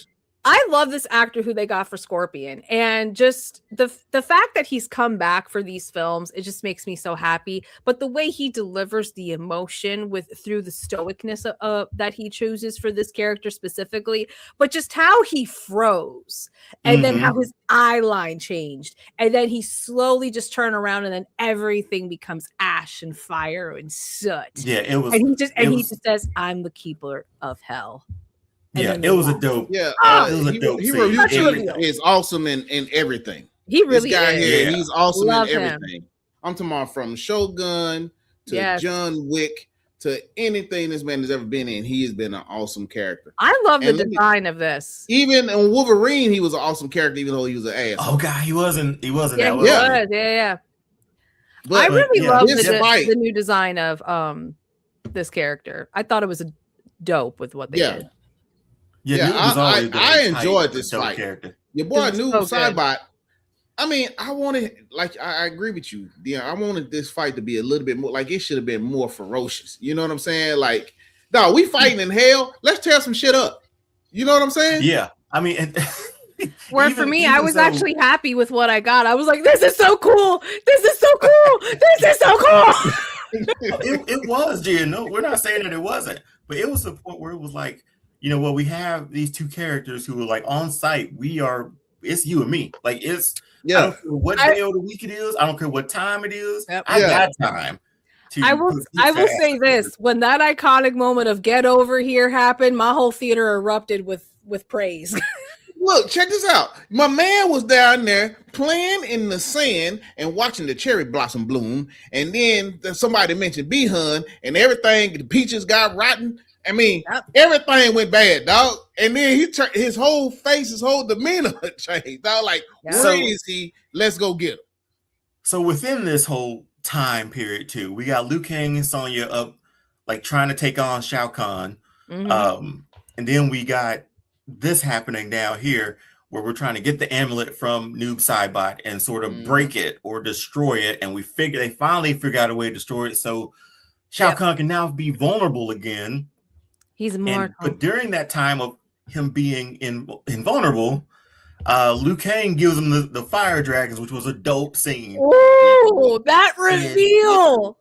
I love this actor who they got for Scorpion, and just the fact that he's come back for these films, it just makes me so happy. But the way he delivers the emotion through the stoicness that he chooses for this character specifically, but just how he froze, and then how his eye line changed, and then he slowly just turned around, and then everything becomes ash and fire and soot. Yeah, it was. And he just says, "I'm the keeper of hell." It was a dope. Yeah, it was a dope. He is awesome in everything. He really this guy is. Here, he's awesome Love in everything. I'm talking about from Shogun to John Wick to anything this man has ever been in. He has been an awesome character. I love the design of this. Even in Wolverine, he was an awesome character, even though he was an ass. Oh God, he wasn't. Yeah, he was. Yeah. But, I really love the new design of this character. I thought it was dope with what they did. Yeah, I enjoyed this fight. Character. Your boy Noob Saibot. I mean, I agree with you. I wanted this fight to be a little bit more like it should have been more ferocious. You know what I'm saying? Like, no, we fighting in hell. Let's tear some shit up. You know what I'm saying? Yeah. I mean, Where for me, I was actually happy with what I got. I was like, this is so cool. This is so cool. This is so cool. It was, Jen. No, we're not saying that it wasn't, but it was a point where it was like, you know what, we have these two characters who are like on site. It's you and me. Like it's I don't care what day of the week it is. I don't care what time it is. Yep. I got time. I will say this: when that iconic moment of "get over here" happened, my whole theater erupted with praise. Look, check this out. My man was down there playing in the sand and watching the cherry blossom bloom, and then somebody mentioned bee hun, and everything. The peaches got rotten. I mean, everything went bad, dog. And then his whole face, his whole demeanor changed. Dog, like, where is he? Let's go get him. So within this whole time period, too, we got Liu Kang and Sonya up, like trying to take on Shao Kahn, and then we got this happening down here where we're trying to get the amulet from Noob Saibot and sort of break it or destroy it, and they finally figure out a way to destroy it, so Shao Kahn can now be vulnerable again. He's more. But during that time of him being invulnerable, Liu Kang gives him the fire dragons, which was a dope scene. Ooh, that reveal!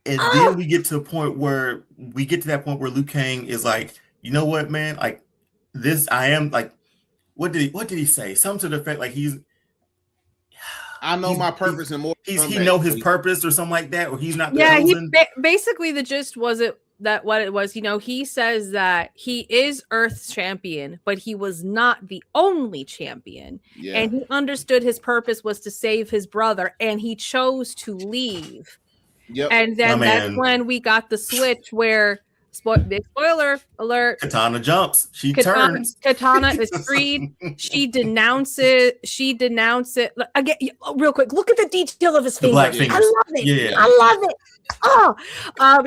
And then we get to a point where Liu Kang is like, you know what, man? Like this, I am like, what did he say? Something to the effect like I know my purpose and more. He know his purpose or something like that, or he's not. The basically the gist was what it was, he says that he is Earth's champion, but he was not the only champion. Yeah. And he understood his purpose was to save his brother, and he chose to leave. Yep. And then that's when we got the switch where, big spoiler alert, Kitana jumps. She turns. Kitana is freed. She denounces. Again, real quick, look at the detail of his fingers. I love it. Yeah. I love it.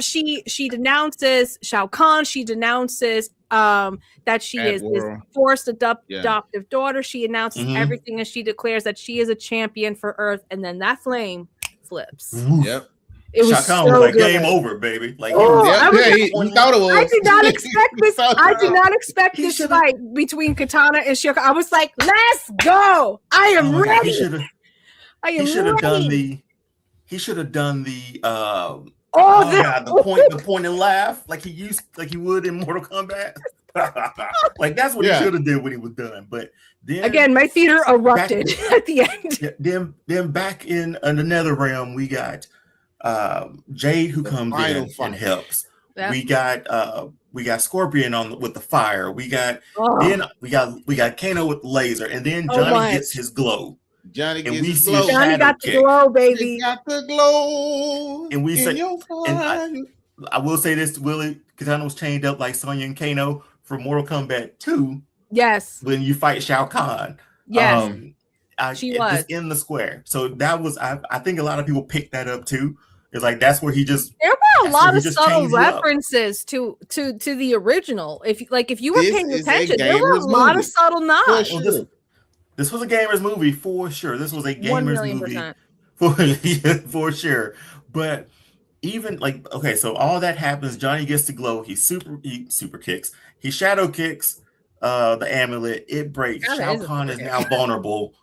She denounces Shao Kahn. She denounces that she is his forced adoptive daughter. She announces everything, and she declares that she is a champion for Earth. And then that flame flips. Yep. It was Shao Kahn was like, game over, baby. Like, he thought it was. I did not expect this. I did not expect this fight between Kitana and Shao Kahn. I was like, let's go. I am ready. He should have done the the point and laugh like he would in Mortal Kombat. Like that's what he should have did when he was done. But then again, my theater erupted at the end. Then back in the NetherRealm, we got Jade who comes in and helps. Yep. We got Scorpion with the fire. We got Kano with the laser, and then Johnny gets his glow. Johnny got the glow, baby. He got the glow. And we say, I will say this, Willie, Kitana was chained up like Sonya and Kano for Mortal Kombat 2. Yes. When you fight Shao Kahn. Yes. She was just in the square. So that was I think a lot of people picked that up too. It's like that's where he just there were a lot of subtle references to the original. If you were paying attention, there were a lot of subtle nods. Well, this was a gamer's movie for sure. This was a gamer's movie for sure. But even so all that happens. Johnny gets the glow. He super kicks. He shadow kicks the amulet. It breaks. Shao Kahn is now vulnerable,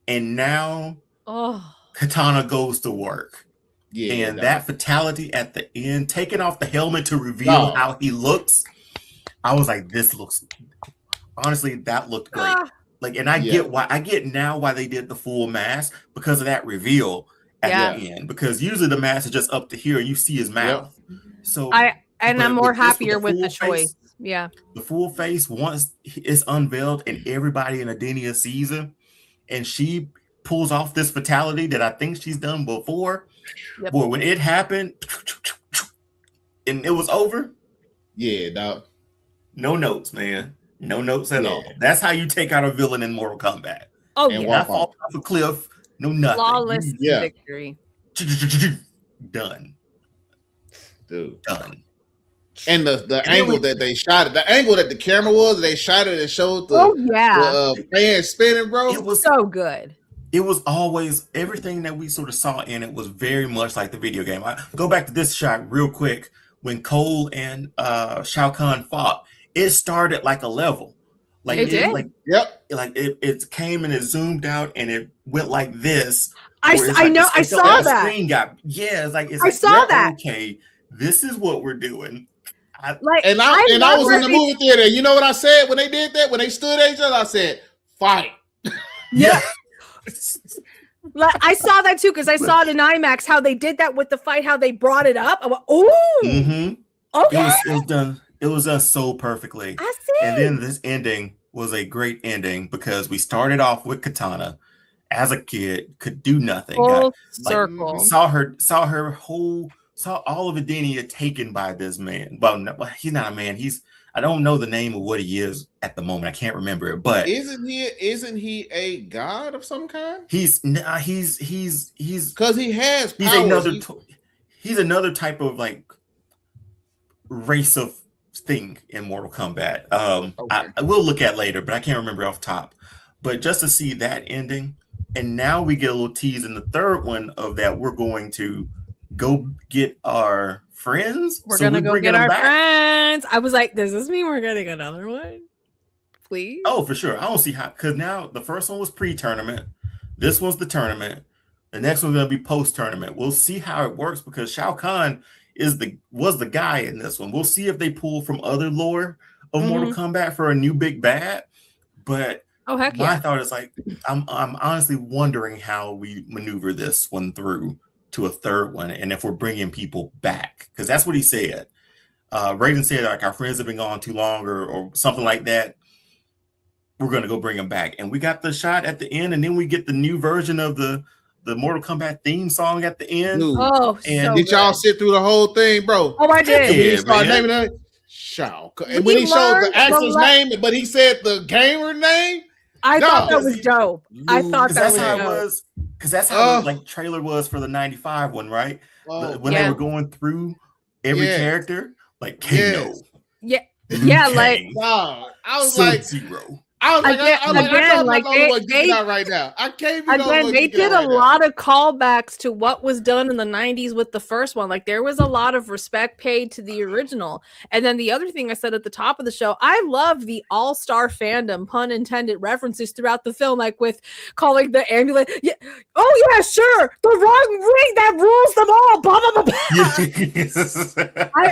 and now Kitana goes to work. Yeah, and that fatality at the end, taking off the helmet to reveal how he looks, I was like, this looks. Honestly, that looked great. I get now why they did the full mask because of that reveal at the end. Because usually the mask is just up to here, you see his mouth. Yep. So I'm more happier with the choice. Yeah, the full face once it's unveiled and everybody in Adenia sees him, and she pulls off this fatality that I think she's done before. Yep. Boy, when it happened and it was over. Yeah, dog. No notes, man. No notes at all. That's how you take out a villain in Mortal Kombat. Oh, and not fall off a cliff. No nothing. Flawless victory. Done. Dude. Done. And the angle that they shot it, the angle that the camera was, they shot it and showed the fan spinning, bro. It was so good. It was always everything that we sort of saw in it was very much like the video game. I go back to this shot real quick. When Cole and Shao Kahn fought, it started like a level. Like It did. like Yep. it came and it zoomed out and it went like this. I Where it's I like know. I it's saw like the that. screen got it's I like saw yep. that. okay, this is what we're doing. Like, And I was in the movie theater. You know what I said when they did that? When they stood at each other, I said, "Fight." Yeah. Like, I saw that too because I saw it in IMAX. How they did that with the fight, how they brought it up. I went, "Oh, okay." It was done so perfectly. I see. And then this ending was a great ending because we started off with Kitana as a kid, could do nothing. Full Like, circle. saw all of Adenia taken by this man. Well, no, he's not a man. I don't know the name of what he is at the moment. I can't remember it. But isn't he a god of some kind? he's because he has powers. He's another type of like race of thing in Mortal Kombat. Okay. I will look at later, but I can't remember off top. But just to see that ending, and now we get a little tease in the third one of that we're going to go get our friends. We're gonna go get our friends. I was like, does this mean we're getting another one? Please? Oh, for sure. I don't see how, because now the first one was pre-tournament. This one's the tournament. The next one's gonna be post-tournament. We'll see how it works because Shao Kahn was the guy in this one. We'll see if they pull from other lore of Mortal Kombat for a new big bad. But my thought is like, I'm honestly wondering how we maneuver this one through to a third one, and if we're bringing people back, because that's what he said. Raiden said like our friends have been gone too long, or something like that. We're gonna go bring them back, and we got the shot at the end, and then we get the new version of the Mortal Kombat theme song at the end. Dude. Oh, and so did y'all sit through the whole thing, bro? Oh, I did. And when he started naming it, Shao. And when he showed the actor's name, but he said the gamer name, I thought that was dope. I thought that was how dope. it was. Because that's how the like trailer was for the '95 one, right? When they were going through every character, like Kano. Yeah, like wow. I was Sub-Zero. I was like, again, right now. I can't be again. They did a lot of callbacks to what was done in the '90s with the first one. Like there was a lot of respect paid to the original. And then the other thing I said at the top of the show, I love the all-star fandom, pun intended, references throughout the film, like with calling the ambulance. Yeah, oh yeah, sure, the wrong ring that rules them all. Blah blah blah.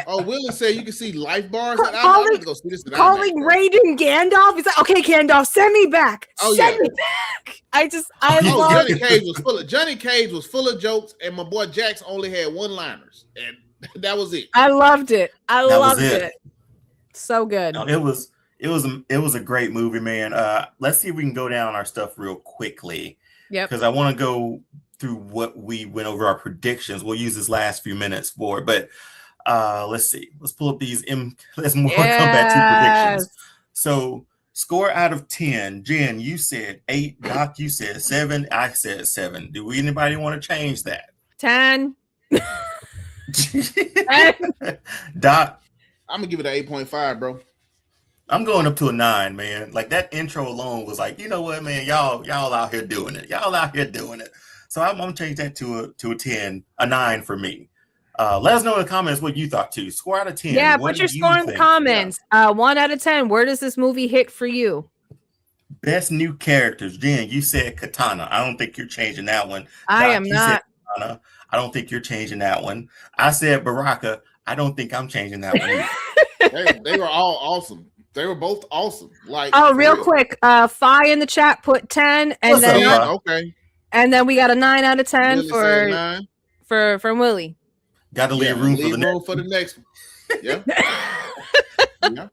Oh, Willie said you can see life bars. Calling Raiden Gandalf. He's like, okay, Gandalf, send me back. Send me back. I love Johnny Cage was full of jokes, and my boy Jax only had one-liners, and that was it. I loved it. I loved it. So good. No, it was a great movie, man. Let's see if we can go down our stuff real quickly. Yep. Because I want to go through what we went over our predictions. We'll use this last few minutes for it, but let's see. Let's pull up these let's more Kombat 2 predictions. So score out of 10. Jen, you said 8. Doc, you said 7. I said 7. Do anybody want to change that? 10. Doc, I'm gonna give it an 8.5, bro. I'm going up to a 9, man. Like that intro alone was like, you know what, man, y'all out here doing it. Y'all out here doing it. So I'm gonna change that to a 10, a 9 for me. Let us know in the comments what you thought too. Score out of 10. Yeah, put your score in the comments. 1 out of 10. Where does this movie hit for you? Best new characters. Jen, you said Kitana. I don't think you're changing that one. I am not. Kitana. I don't think you're changing that one. I said Baraka. I don't think I'm changing that one either. they were all awesome. They were both awesome. Like, real quick, Fi in the chat put 10, and and then we got a 9 out of 10 for Willie. Got to leave room for the next one. Yeah. Yeah.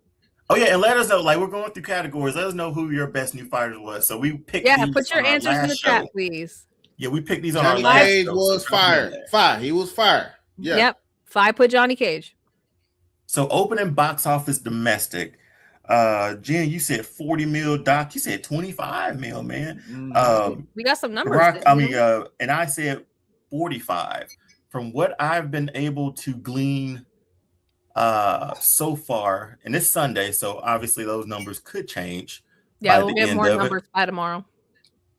Oh yeah, and let us know. Like we're going through categories. Let us know who your best new fighters was. So we picked. Yeah, put your answers in the chat, please. Yeah, we picked these on Johnny our last Cage show. was fire. He was fire. Yeah. Yep. Fi put Johnny Cage. So opening box office domestic. Jen, you said 40 mil. Doc, you said 25 mil, man. We got some numbers. And I said 45. From what I've been able to glean so far, and it's Sunday, so obviously those numbers could change. Yeah, we'll get more numbers by tomorrow.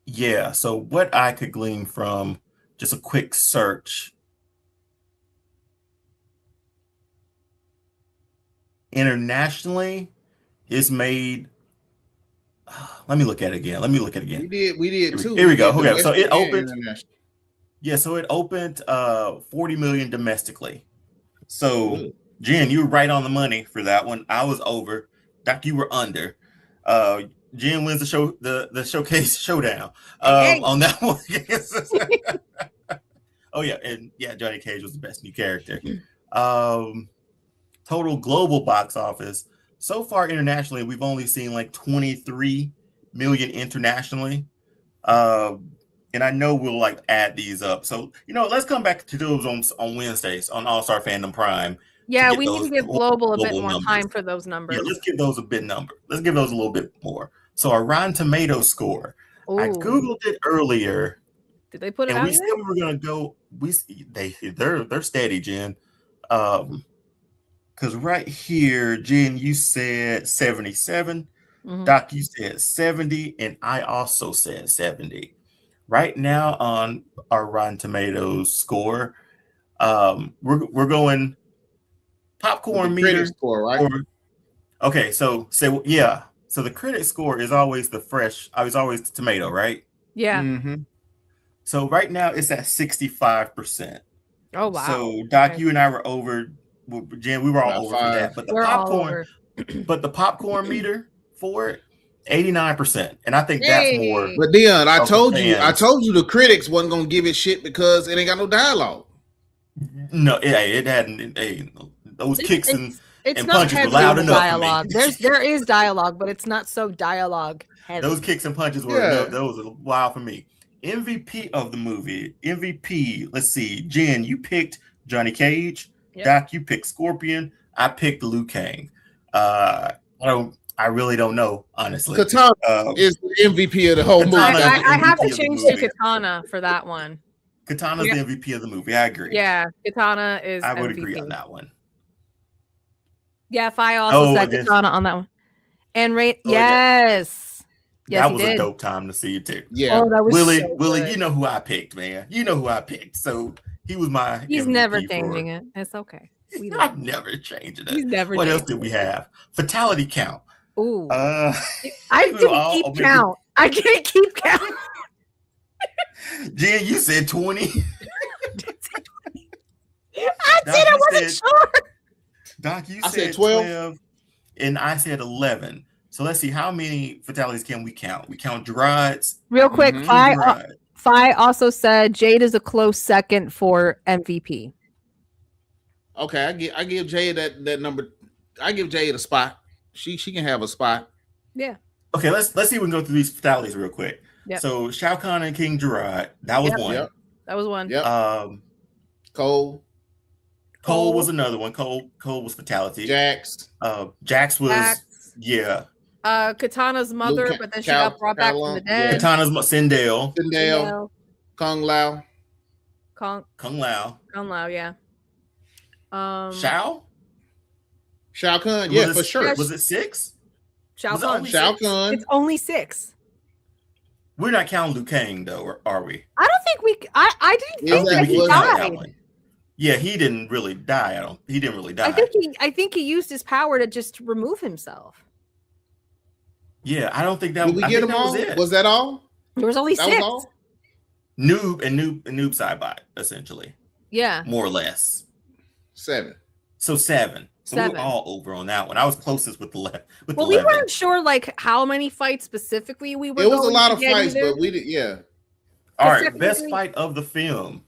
Yeah, so what I could glean from just a quick search. Internationally, it's made Let me look at it again. We did too. Here we go. Okay, so Domestic it and opened. international. Yeah, so it opened 40 million domestically. So Good. Jen, you were right on the money for that one. I was over. Doc, you were under. Jen wins the showcase showdown Hey. on that one. Oh yeah, and yeah, Johnny Cage was the best new character. Total global box office so far internationally, we've only seen like 23 million internationally. And I know we'll like add these up. So let's come back to those on Wednesdays on All Star Fandom Prime. Yeah, we need to give global a bit more numbers. time for those numbers. Yeah, let's give those a bit number. Let's give those a little bit more. So our Rotten Tomatoes score. Ooh. I googled it earlier. Did they put it and out we said we were gonna go. They're steady, Jen. Because right here, Jen, you said 77. Mm-hmm. Doc, you said 70, and I also said 70. Right now on our Rotten Tomatoes score, we're going popcorn meter score, right? Okay, so yeah. So the critic score is always always the tomato, right? Yeah. Mm-hmm. So right now it's at 65%. Oh wow. So Doc, you and I were over. Jen, we were all over for that. But the popcorn meter for it, 89%. And I think that's more. But Dion, I told you the critics wasn't gonna give it shit because it ain't got no dialogue. No, it hadn't. Those kicks and punches were loud enough. Dialogue. There is dialogue, but it's not so dialogue heavy. Those kicks and punches were those are wild for me. MVP of the movie. MVP. Let's see. Jen, you picked Johnny Cage. Yep. Doc, you picked Scorpion. I picked Liu Kang. I really don't know, honestly. Kitana is the MVP of the whole movie. I have to change to Kitana for that one. Kitana's the MVP of the movie. I agree. Yeah, Kitana is. I would MVP. agree on that one. Yeah, Fi also said Kitana on that one. And yes. That was a dope time to see you too. Yeah. Oh, that was Willie, good. You know who I picked, man. You know who I picked. So he was my He's MVP never changing it. It's okay. I'm never changing it. He's never what else did we have? Fatality count. Ooh. I didn't keep count. I can't keep count. Jen, you said 20. I said I wasn't sure. Doc, you said 12. And I said 11. So let's see, how many fatalities can we count? We count Gerard's. Real quick, Fi also said Jade is a close second for MVP. Okay, I give Jade that number. I give Jade a spot. She can have a spot. Yeah. Okay, let's see if we can go through these fatalities real quick. Yep. So Shao Kahn and King Gerard, that was one. Yep. That was one. Yep. Cole was another one. Cole was fatality. Jax was yeah. Katana's mother, but then she got brought back from the dead. Katana's Sindel. Kung Lao. Kung Lao, yeah. Shao Kahn, yeah, for sure. Was it 6? Shao Kahn. It's only 6. We're not counting Liu Kang though, are we? I don't think we. I didn't think he died. Yeah, he didn't really die. He didn't really die. I think he used his power to just remove himself. Yeah, I don't think that. Did we get him all? Was that all? There was only 6. Noob and Noob Sidebot, essentially. Yeah, more or less 7. So 7. So we're all over on that one. I was closest with the left. Well, we weren't sure like how many fights specifically we were. It was a lot of fights, but we did. Yeah. All right, best fight of the film.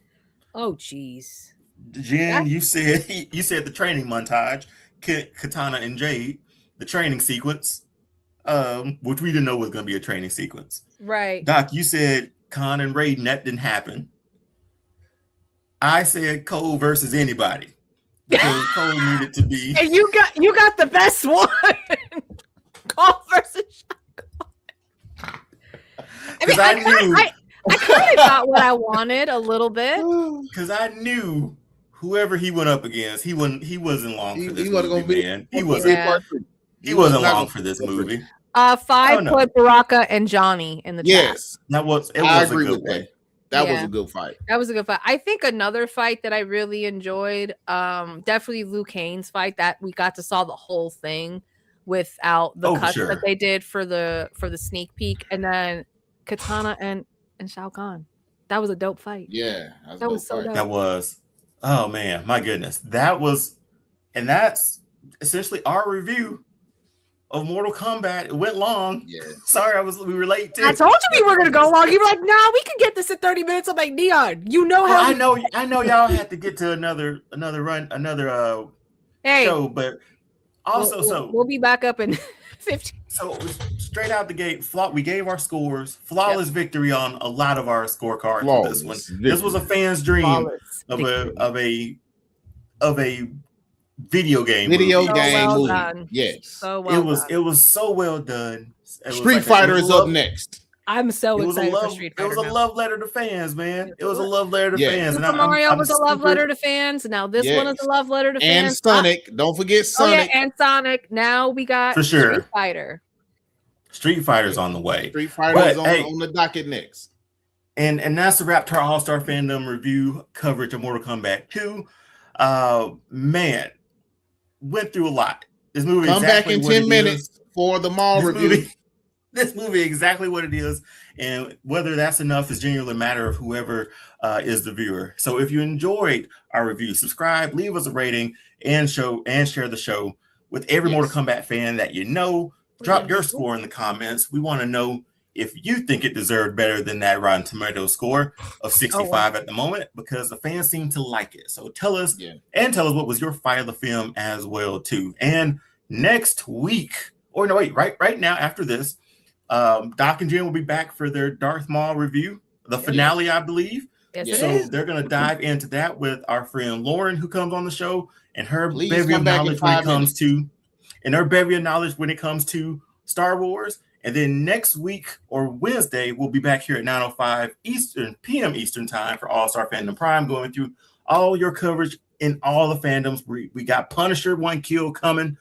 Oh, jeez. Jen, you said the training montage, Kitana and Jade, the training sequence, which we didn't know was going to be a training sequence. Right. Doc, you said Khan and Raiden, that didn't happen. I said Cole versus anybody. Because Cole needed to be. And you got the best one. Cole versus Shao Kahn. I kind of got what I wanted a little bit. Because I knew whoever he went up against, he wasn't long for this movie, man. He wasn't long for this movie. 5 put Baraka and Johnny in the chat. Yes. It was a good one. That was a good fight. That was a good fight. I think another fight that I really enjoyed, definitely Liu Kang's fight that we got to saw the whole thing without the Oh, for cuts sure. that they did for the sneak peek, and then Kitana and Shao Kahn. That was a dope fight. Yeah, That was so dope. That was, oh man, my goodness. And that's essentially our review of Mortal Kombat. It went long. Yeah. Sorry, we were late too. I told you we were gonna go long. You were like, nah, we can get this in 30 minutes. I'm like, Neon, you know how I know y'all had to get to another show, but also we'll be back up in 15. So it was straight out the gate. We gave our scores. Flawless victory on a lot of our scorecards for this one. This was a fan's dream of a video game movie. Done. Yes. So well it was so well done. Street Fighter is up next. I'm so excited for Street Fighter. It was a love letter to fans, man. It was a love letter to fans. Super Mario was a love letter to fans. Now this one is a love letter to fans. And Sonic. Don't forget Sonic. Oh, yeah, and Sonic. Now we got for sure. Street Fighter. Street Fighter's on the way. Street Fighter's on the docket next. And that's the wrap to our All-Star Fandom review coverage of Mortal Kombat 2. Man, went through a lot. This movie come back in 10 minutes for the mall review. This movie exactly what it is, and whether that's enough is genuinely a matter of whoever is the viewer. So if you enjoyed our review, subscribe, leave us a rating, and share the show with every Mortal Kombat fan that you know. Drop your score in the comments. We want to know if you think it deserved better than that Rotten Tomatoes score of 65 at the moment, because the fans seem to like it. So tell us, and tell us what was your fight of the film as well too. And next week, or no, wait, right now after this, Doc and Jen will be back for their Darth Maul review, the finale, I believe. Yes, so they're going to dive into that with our friend Lauren, who comes on the show, and her bevy of knowledge when it comes to Star Wars. And then next week or Wednesday, we'll be back here at 9:05 p.m. Eastern time for All-Star Fandom Prime, going through all your coverage in all the fandoms. We got Punisher 1 Kill coming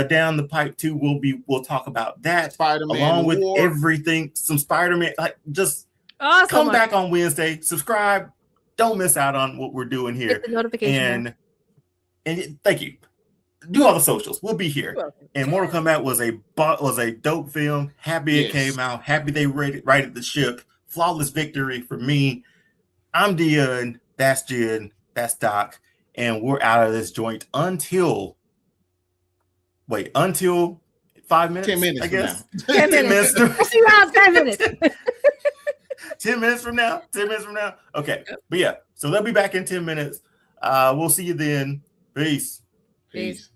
down the pipe too. We'll talk about that Spider-Man along with everything. Some Spider-Man, come back on Wednesday. Subscribe. Don't miss out on what we're doing here. Hit the notification. And thank you. Do all the socials. We'll be here. And Mortal Kombat was a dope film. Happy it came out. Happy they righted the ship. Flawless victory for me. I'm Dion. That's Jen. That's Doc. And we're out of this joint until 5 minutes? 10 minutes, I guess. 10 minutes. 10 minutes. 10 minutes from now. 10 minutes from now. Okay. But yeah, so they'll be back in 10 minutes. We'll see you then. Peace. Peace.